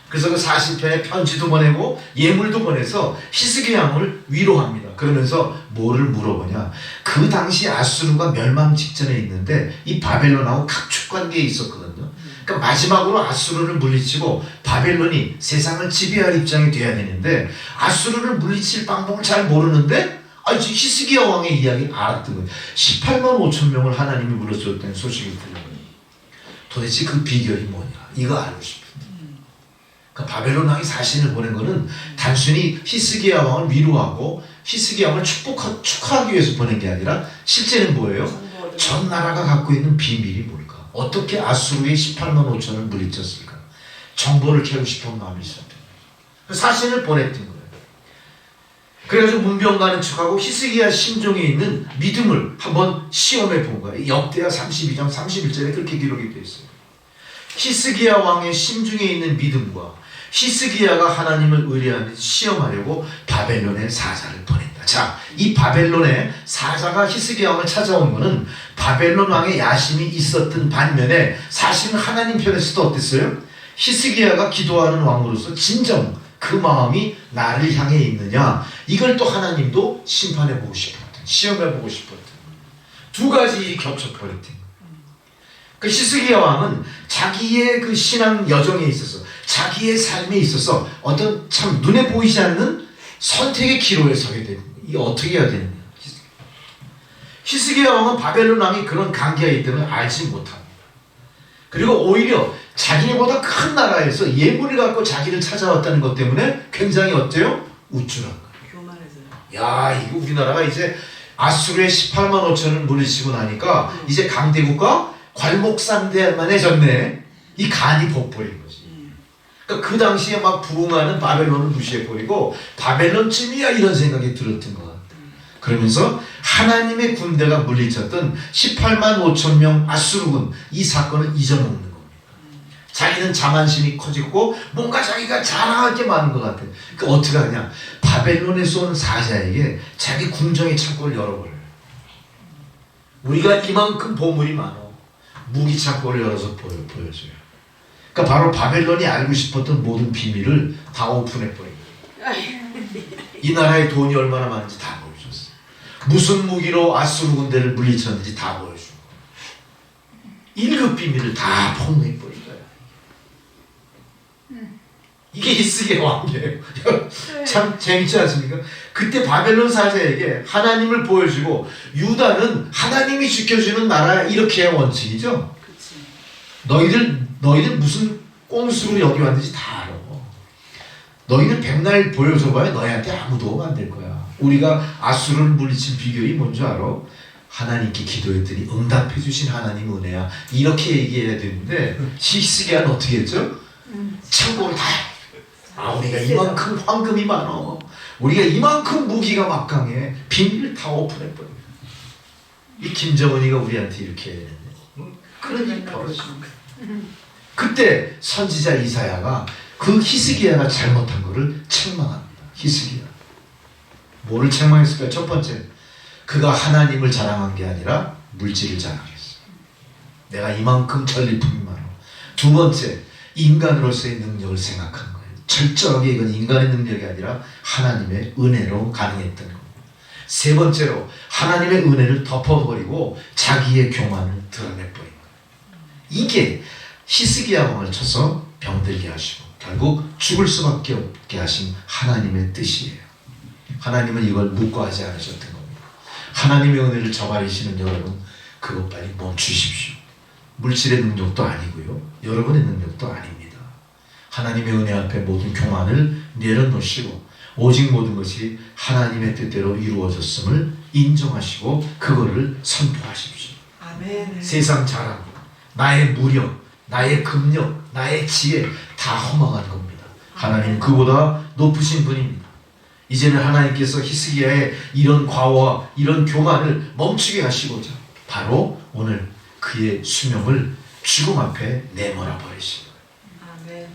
그래서 그 사신편에 편지도 보내고 예물도 보내서 히스기야 왕을 위로합니다. 그러면서 뭐를 물어보냐? 그 당시 아수르가 멸망 직전에 있는데 이 바벨론하고 각축 관계에 있었거든요. 그러니까 마지막으로 아수르를 물리치고 바벨론이 세상을 지배할 입장이 돼야 되는데 아수르를 물리칠 방법을 잘 모르는데 히스기야 왕의 이야기를 알았던 거예요. 18만 5천 명을 하나님이 물려줬다는 소식이 들려요. 도대체 그 비결이 뭐냐? 이거 알고 싶어요. 그러니까 바벨론 왕이 사신을 보낸 거는 단순히 히스기야 왕을 위로하고 히스기야 왕을 축하하기 위해서 보낸 게 아니라 실제는 뭐예요? 전 나라가 갖고 있는 비밀이 뭘까? 어떻게 아수르의 18만 5천을 물리쳤을까? 정보를 캐고 싶은 마음이 있었던 거예요. 사신을 보냈던 거예요. 그래가지고 문병 가는 척하고 히스기야 심중에 있는 믿음을 한번 시험해 본 거예요. 역대하 32장 31절에 그렇게 기록이 되어 있어요. 히스기야 왕의 심중에 있는 믿음과 히스기야가 하나님을 의뢰하는지 시험하려고 바벨론의 사자를 보낸다. 자, 이 바벨론의 사자가 히스기야 왕을 찾아온 것은 바벨론 왕의 야심이 있었던 반면에 사실은 하나님 편에서도 어땠어요? 히스기야가 기도하는 왕으로서 진정 그 마음이 나를 향해 있느냐, 이걸 또 하나님도 심판해보고 싶었던, 시험해보고 싶었던 두 가지 겹쳐버렸던 거예요. 그 히스기야 왕은 자기의 그 신앙 여정에 있어서, 자기의 삶에 있어서 어떤 참 눈에 보이지 않는 선택의 기로에 서게 되는 거예요. 이게 어떻게 해야 되느냐. 히스기야 왕은 바벨론 왕이 그런 관계가 있다는 걸 알지 못합니다. 그리고 오히려 자기보다 큰 나라에서 예물을 갖고 자기를 찾아왔다는 것 때문에 굉장히 어때요? 우쭐한 거예요. 교만해서요. 야, 이거 우리나라가 이제 아수르의 18만 5천을 물리치고 나니까 이제 강대국과 괄목상대만해졌네. 이 간이 복버린 거지. 그러니까 그 당시에 막 부흥하는 바벨론을 무시해버리고 바벨론쯤이야 이런 생각이 들었던 것 같아요. 그러면서 하나님의 군대가 물리쳤던 18만 5천 명 아수르군, 이 사건을 잊어먹는 겁니다. 자기는 자만심이 커지고 뭔가 자기가 자랑할 게 많은 것 같아요. 그러니까 어떻게 하냐, 바벨론에서 온 사자에게 자기 궁정의 창고를 열어버려요. 우리가 이만큼 보물이 많어, 무기 창고를 열어서 보여줘요. 그러니까 바로 바벨론이 알고 싶었던 모든 비밀을 다 오픈해버린 거예요. 이 나라에 돈이 얼마나 많은지 다 보여줬어요. 무슨 무기로 아수르 군대를 물리쳤는지 다 보여주고 1급 비밀을 다 폭로해버린 거예요. 이게 히스기야 왕이에요. 참 재밌지 않습니까? 그때 바벨론 사자에게 하나님을 보여주고, 유다는 하나님이 지켜주는 나라, 이렇게 원칙이죠. 너희들 무슨 꼼수로 여기 왔는지 다 알아. 너희는 백날 보여줘봐야 너희한테 아무 도움 안 될 거야. 우리가 아수르를 물리친 비결이 뭔지 알아? 하나님께 기도했더니 응답해 주신 하나님 은혜야. 이렇게 얘기해야 되는데 히스기야는 어떻게 했죠? 창고를 다, 우리가 이만큼 황금이 많어, 우리가 이만큼 무기가 막강해, 비밀을 다 오픈해버려. 이 김정은이가 우리한테 이렇게 해야 되는데 그런 일이 벌어진 거야. 그때 선지자 이사야가 그 히스기야가 잘못한 거를 책망합니다. 히스기야 뭐를 책망했을까요? 첫 번째, 그가 하나님을 자랑한 게 아니라 물질을 자랑했어. 내가 이만큼 전리품이 많아. 두 번째, 인간으로서의 능력을 생각한 거예요. 철저하게 이건 인간의 능력이 아니라 하나님의 은혜로 가능했던 겁니다. 세 번째로, 하나님의 은혜를 덮어버리고 자기의 교만을 드러내버린 거예요. 이게 히스기야 왕을 쳐서 병들게 하시고 결국 죽을 수밖에 없게 하신 하나님의 뜻이에요. 하나님은 이걸 묵과하지 않으셨던 겁니다. 하나님의 은혜를 저버리시는 여러분, 그것 빨리 멈추십시오. 물질의 능력도 아니고요, 여러분의 능력도 아닙니다. 하나님의 은혜 앞에 모든 교만을 내려놓으시고 오직 모든 것이 하나님의 뜻대로 이루어졌음을 인정하시고 그거를 선포하십시오. 아멘. 세상 자랑, 나의 무력, 나의 금력, 나의 지혜 다 허망한 겁니다. 하나님 그보다 높으신 분입니다. 이제는 하나님께서 히스기야의 이런 과오와 이런 교만을 멈추게 하시고자 바로 오늘 그의 수명을 죽음 앞에 내몰아 버리신 거예요. 아멘.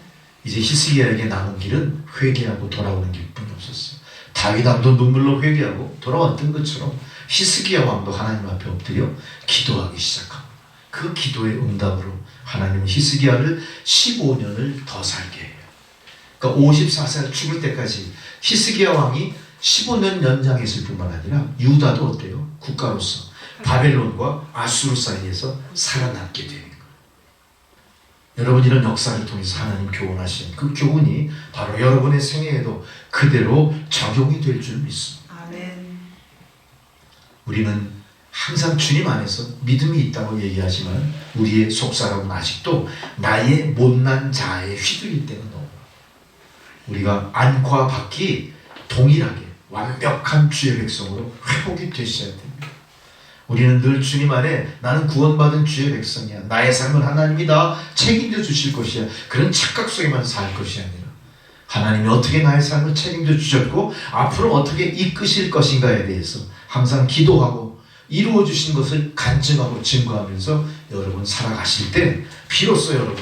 이제 히스기야에게 남은 길은 회개하고 돌아오는 길뿐이 없었어요. 다윗 왕도 눈물로 회개하고 돌아왔던 것처럼 히스기야 왕도 하나님 앞에 엎드려 기도하기 시작합니다. 그 기도의 응답으로 하나님은 히스기야를 15년을 더 살게 해요. 그러니까 54살 죽을 때까지 히스기야 왕이 15년 연장했을 뿐만 아니라 유다도 어때요? 국가로서 바벨론과 아수르 사이에서 살아남게 되는 거예요. 여러분, 이런 역사를 통해서 하나님 교훈하신 그 교훈이 바로 여러분의 생애에도 그대로 적용이 될 줄 믿습니다. 아멘. 우리는 항상 주님 안에서 믿음이 있다고 얘기하지만 우리의 속사람은 아직도 나의 못난 자아에 휘둘릴 때가 너무 우리가 안과 밖이 동일하게 완벽한 주의 백성으로 회복이 되셔야 됩니다. 우리는 늘 주님 안에 나는 구원받은 주의 백성이야, 나의 삶은 하나님이 다 책임져 주실 것이야, 그런 착각 속에만 살 것이 아니라 하나님이 어떻게 나의 삶을 책임져 주셨고 앞으로 어떻게 이끄실 것인가에 대해서 항상 기도하고 이루어 주신 것을 간증하고 증거하면서 여러분 살아가실 때 비로소 여러분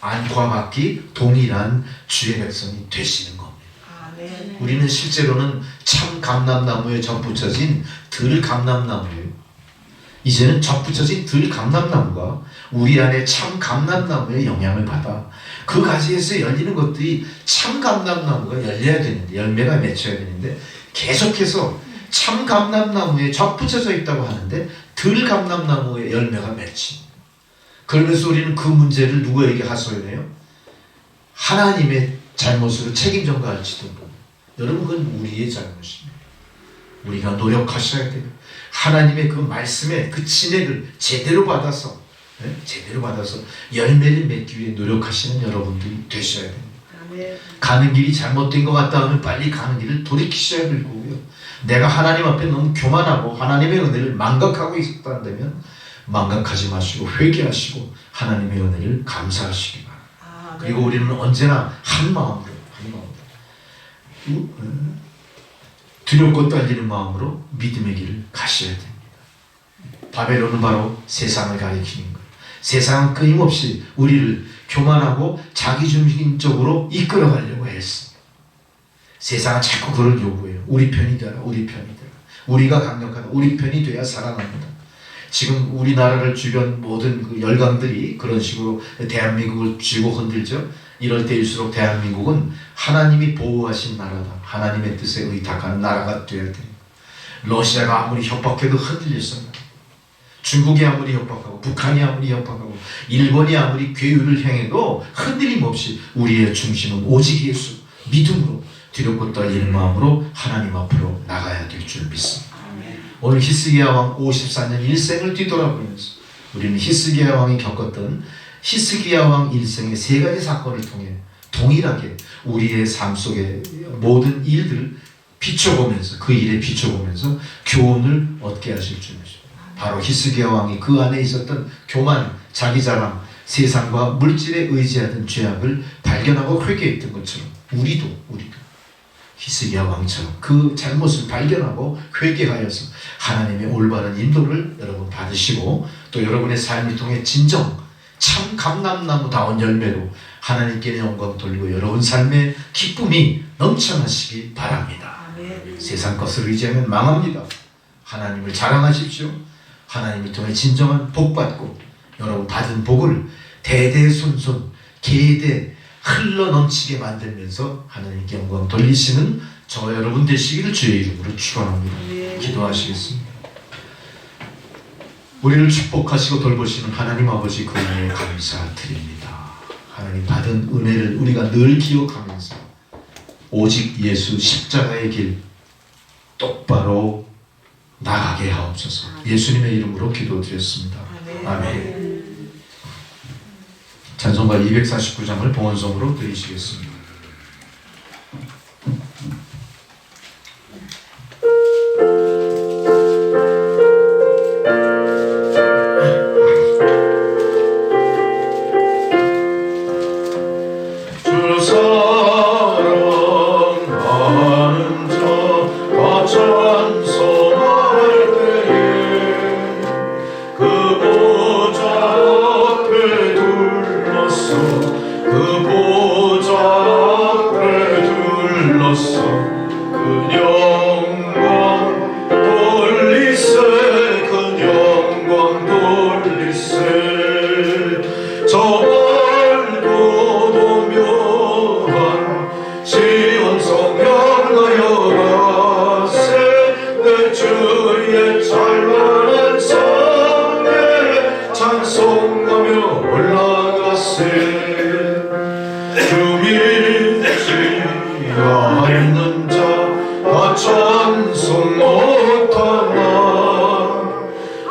안과 밖이 동일한 주의 백성이 되시는 겁니다. 아멘. 우리는 실제로는 참 감람나무에 접붙여진 들 감람나무예요. 이제는 접붙여진 들 감람나무가 우리 안에 참 감람나무의 영향을 받아 그 가지에서 열리는 것들이 참 감람나무가 열려야 되는데, 열매가 맺혀야 되는데 계속해서 참 감람나무에 접붙여져 있다고 하는데 들 감람나무의 열매가 맺힌. 그러면서 우리는 그 문제를 누구에게 하소연해요? 하나님의 잘못으로 책임 전가할지도 모르고. 여러분, 그건 우리의 잘못입니다. 우리가 노력하셔야 돼요. 하나님의 그 말씀의 그 진액을 제대로 받아서 열매를 맺기 위해 노력하시는 여러분들이 되셔야 됩니다. 아멘. 가는 길이 잘못된 것 같다 하면 빨리 가는 길을 돌이키셔야 될 거고요. 내가 하나님 앞에 너무 교만하고 하나님의 은혜를 망각하고 있었다면 망각하지 마시고 회개하시고 하나님의 은혜를 감사하시기 바랍니다. 아멘. 그리고 우리는 언제나 한 마음으로 두렵고 떨리는 마음으로 믿음의 길을 가셔야 됩니다. 바벨론은 바로 세상을 가리키는 거예요. 세상은 끊임없이 우리를 교만하고 자기중심적으로 이끌어가려고 했어. 세상은 자꾸 그걸 요구해요. 우리 편이 되라, 우리 편이 되라. 우리가 강력하다, 우리 편이 돼야 살아납니다. 지금 우리나라를 주변 모든 그 열강들이 그런 식으로 대한민국을 쥐고 흔들죠. 이럴 때일수록 대한민국은 하나님이 보호하신 나라다, 하나님의 뜻에 의탁하는 나라가 되어야 됩니다. 러시아가 아무리 협박해도 흔들렸습니다. 중국이 아무리 협박하고 북한이 아무리 협박하고 일본이 아무리 괴유를 행해도 흔들림 없이 우리의 중심은 오직 예수, 믿음으로 두렵고 떨리는 마음으로 하나님 앞으로 나가야 될 줄 믿습니다. 오늘 히스기야 왕 54년 일생을 뒤돌아보면서 우리는 히스기야 왕이 겪었던 히스기야 왕 일생의 세 가지 사건을 통해 동일하게 우리의 삶 속의 모든 일들을 비춰보면서, 그 일에 비춰보면서 교훈을 얻게 하실 줄 믿습니다. 바로 히스기야 왕이 그 안에 있었던 교만, 자기자랑, 세상과 물질에 의지하던 죄악을 발견하고 회개했던 것처럼 우리도 히스기야 왕처럼 그 잘못을 발견하고 회개하여서 하나님의 올바른 인도를 여러분 받으시고 또 여러분의 삶을 통해 진정 참 감람나무다운 열매로 하나님께 영광 돌리고 여러분 삶의 기쁨이 넘쳐나시기 바랍니다. 아멘. 세상 것을 의지하면 망합니다. 하나님을 자랑하십시오. 하나님을 통해 진정한 복 받고 여러분 받은 복을 대대손손 계대 흘러 넘치게 만들면서 하나님께 영광 돌리시는 저 여러분 되시기를 주의 이름으로 축원합니다. 기도하시겠습니다. 우리를 축복하시고 돌보시는 하나님 아버지 그 은혜에 감사드립니다. 하나님 받은 은혜를 우리가 늘 기억하면서 오직 예수 십자가의 길 똑바로 나가게 하옵소서. 예수님의 이름으로 기도드렸습니다. 아멘. 찬송가 249장을 봉헌송으로 드리시겠습니다. 주 사랑하는 자가 찬송할 때에 그 보좌 앞에 둘러서 그 보좌 주민지가 있는 자 다 찬송 못하나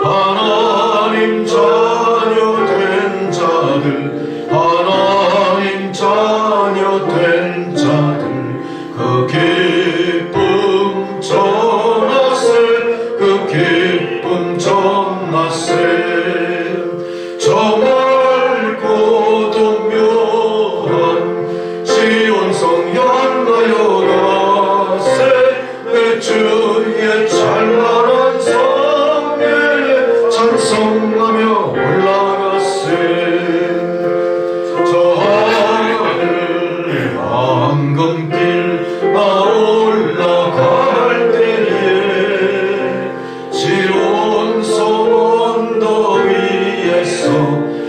하나님 자녀 된 자들 하나님 자녀 된 자들 그 기쁨 전하세 그 기쁨 전하세 저 맑고도 묘한 시온성 향하여 가세 내 주의 찬란한 성에 찬송하며 올라가세 저 하늘 황금길 나 올라갈 때에 시온성 언덕 위에서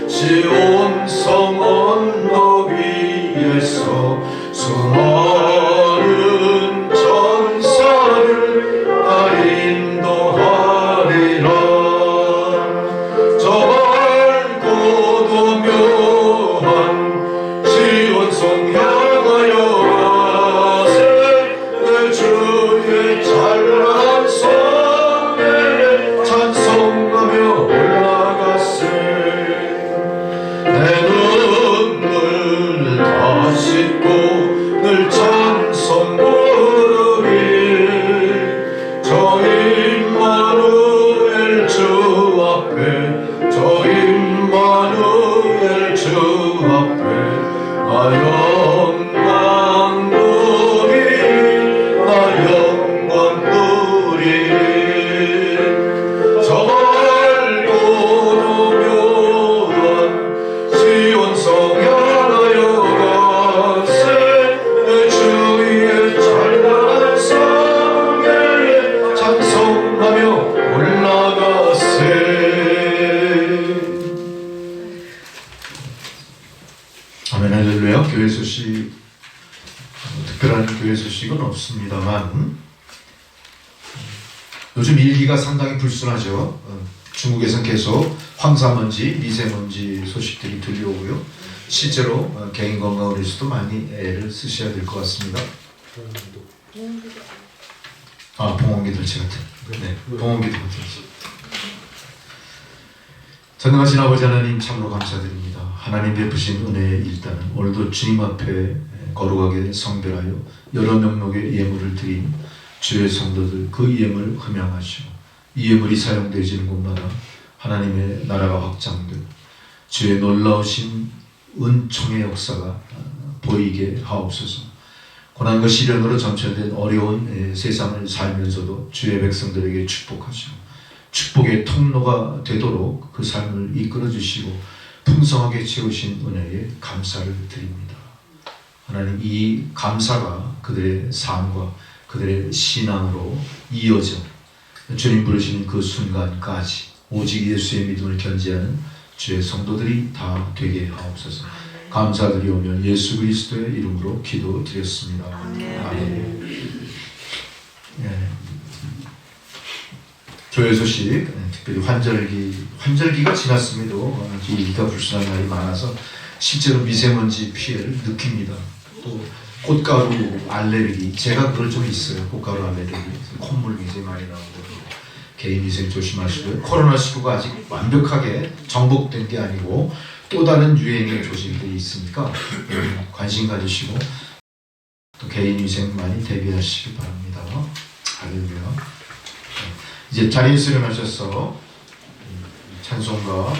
시온성 언덕 위에서 수많은 천사를 나 인도하리라 저 밝고도 묘한 시온성 향하여 가세 내 주의 찬란한 성에 찬송하며 올라가세 내 눈물 다 씻고 늘 찬송 부르리 저 임마누엘 주 앞에 저 임마누엘 주 앞에 나 영광 누리리 나 영광 누리리 저 밝고도 묘한 시온성 향하여 가세 내 주의 찬란한 성에 찬송하며 올라가세 아멘 할렐루야. 교회 소식 특별한 교회 소식은 없습니다만 요즘 일기가 상당히 불순하죠. 중국에서는 계속 황사먼지, 미세먼지 소식들이 들려오고요. 실제로 개인 건강을 위해서도 많이 애를 쓰셔야 될 것 같습니다. 아, 봉원기 들치 같은. 네, 봉원기 들치. 전능하신 아버지 하나님 참으로 감사드립니다. 하나님 베푸신 은혜의 일단은 오늘도 주님 앞에 거룩하게 성별하여 여러 명목의 예물을 드린 주의 성도들 그 예물 흠양하시고 이 예물이 사용되어지는 곳마다 하나님의 나라가 확장되고 주의 놀라우신 은총의 역사가 보이게 하옵소서. 고난과 시련으로 점철된 어려운 세상을 살면서도 주의 백성들에게 축복하시고 축복의 통로가 되도록 그 삶을 이끌어 주시고 풍성하게 채우신 은혜에 감사를 드립니다. 하나님, 이 감사가 그들의 삶과 그들의 신앙으로 이어져 주님 부르시는 그 순간까지 오직 예수의 믿음을 견지하는 주의 성도들이 다 되게 하옵소서. 감사드리오며 예수 그리스도의 이름으로 기도드렸습니다. 아멘. 예. 교회 소식, 특별히 환절기가 지났음에도 일기가 불순한 날이 많아서 실제로 미세먼지 피해를 느낍니다. 또 꽃가루 알레르기, 제가 그걸 좀 있어요. 꽃가루 알레르기, 콧물 굉장히 많이 나오고 개인 위생 조심하시고요. 코로나19가 아직 완벽하게 정복된 게 아니고 또 다른 유행의 조짐들이 있으니까 관심 가지시고 또 개인 위생 많이 대비하시기 바랍니다. 할렐루야. 이제 자리에 수렴하셔서 찬송가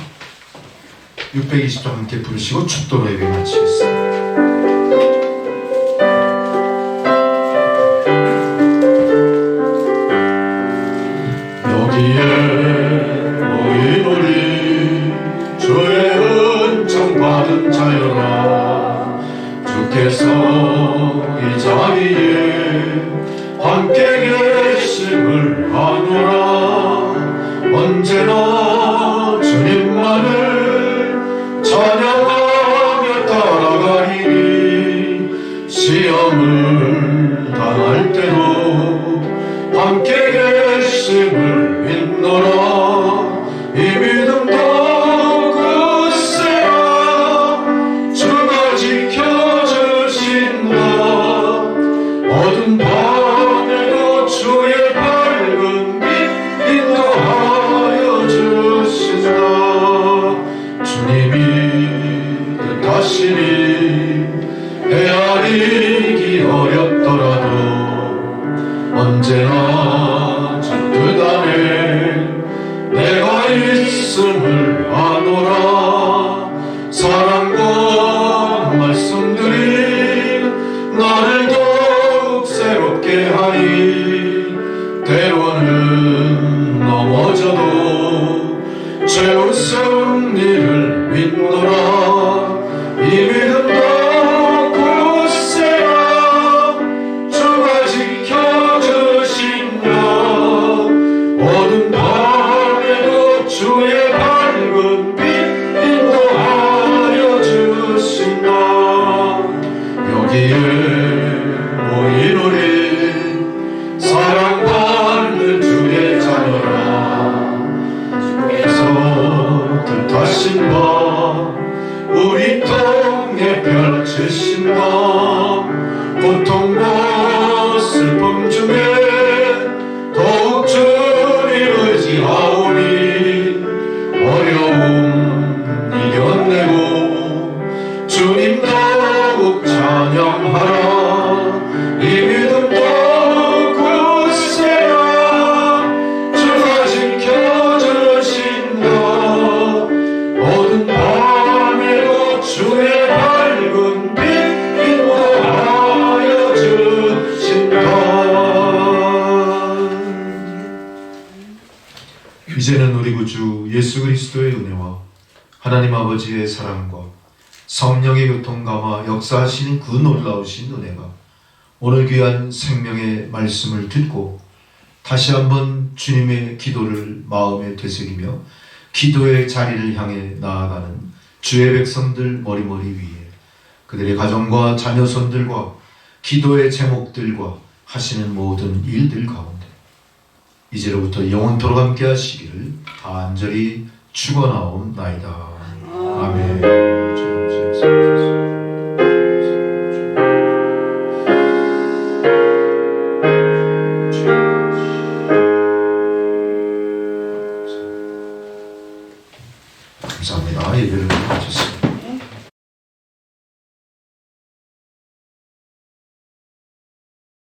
620장 함께 부르시고 축도로 예배 마치겠습니다. 여기에 모인 우리 주의 은총 받은 자여라. 주께서 이 자리에 함께 계심을 아노라. 언제나 주님만을 찬양하며 따라가리니 시험을 당할 때도 함께 계심을 믿노라. 이 믿음도 굳세야 하시니 헤아리기 어렵더라도 언제나 저 뜻 안에 내가 있음을 아노라. 사랑과 말씀들이 나를 더욱 새롭게 하니 때로는 넘어져도 죄의 승리를 믿노라. 이 믿음도 굳세라. 주가 지켜주신다. 어두운 밤에도 주의 밝은 빛 인도하여 주신다. 여기에 모인 우리 사랑받는 주의 자녀라. 주께서 뜻하신 바 우리 통에 펼치신 바 고통과 슬픔 중에 더욱 주님 의지하오니 어려움 이겨내고 주님 더욱 찬양하라. 이 믿음도 굳세라. 주가 지켜주신다. 어두운 밤에도 주의 밝은 빛 인도하여 주신다. 이제는 우리 구주 예수 그리스도의 은혜와 하나님 아버지의 사랑과 성령의 교통감화 역사하시는 그 놀라우신 은혜가 오늘 귀한 생명의 말씀을 듣고 다시 한번 주님의 기도를 마음에 되새기며 기도의 자리를 향해 나아가는 주의 백성들 머리머리 위에 그들의 가정과 자녀손들과 기도의 제목들과 하시는 모든 일들 가운데 이제로부터 영원토록 함께 하시기를 간절히 축원하옵나이다. 아멘. 감사합니다. 예배를 마쳤습니다.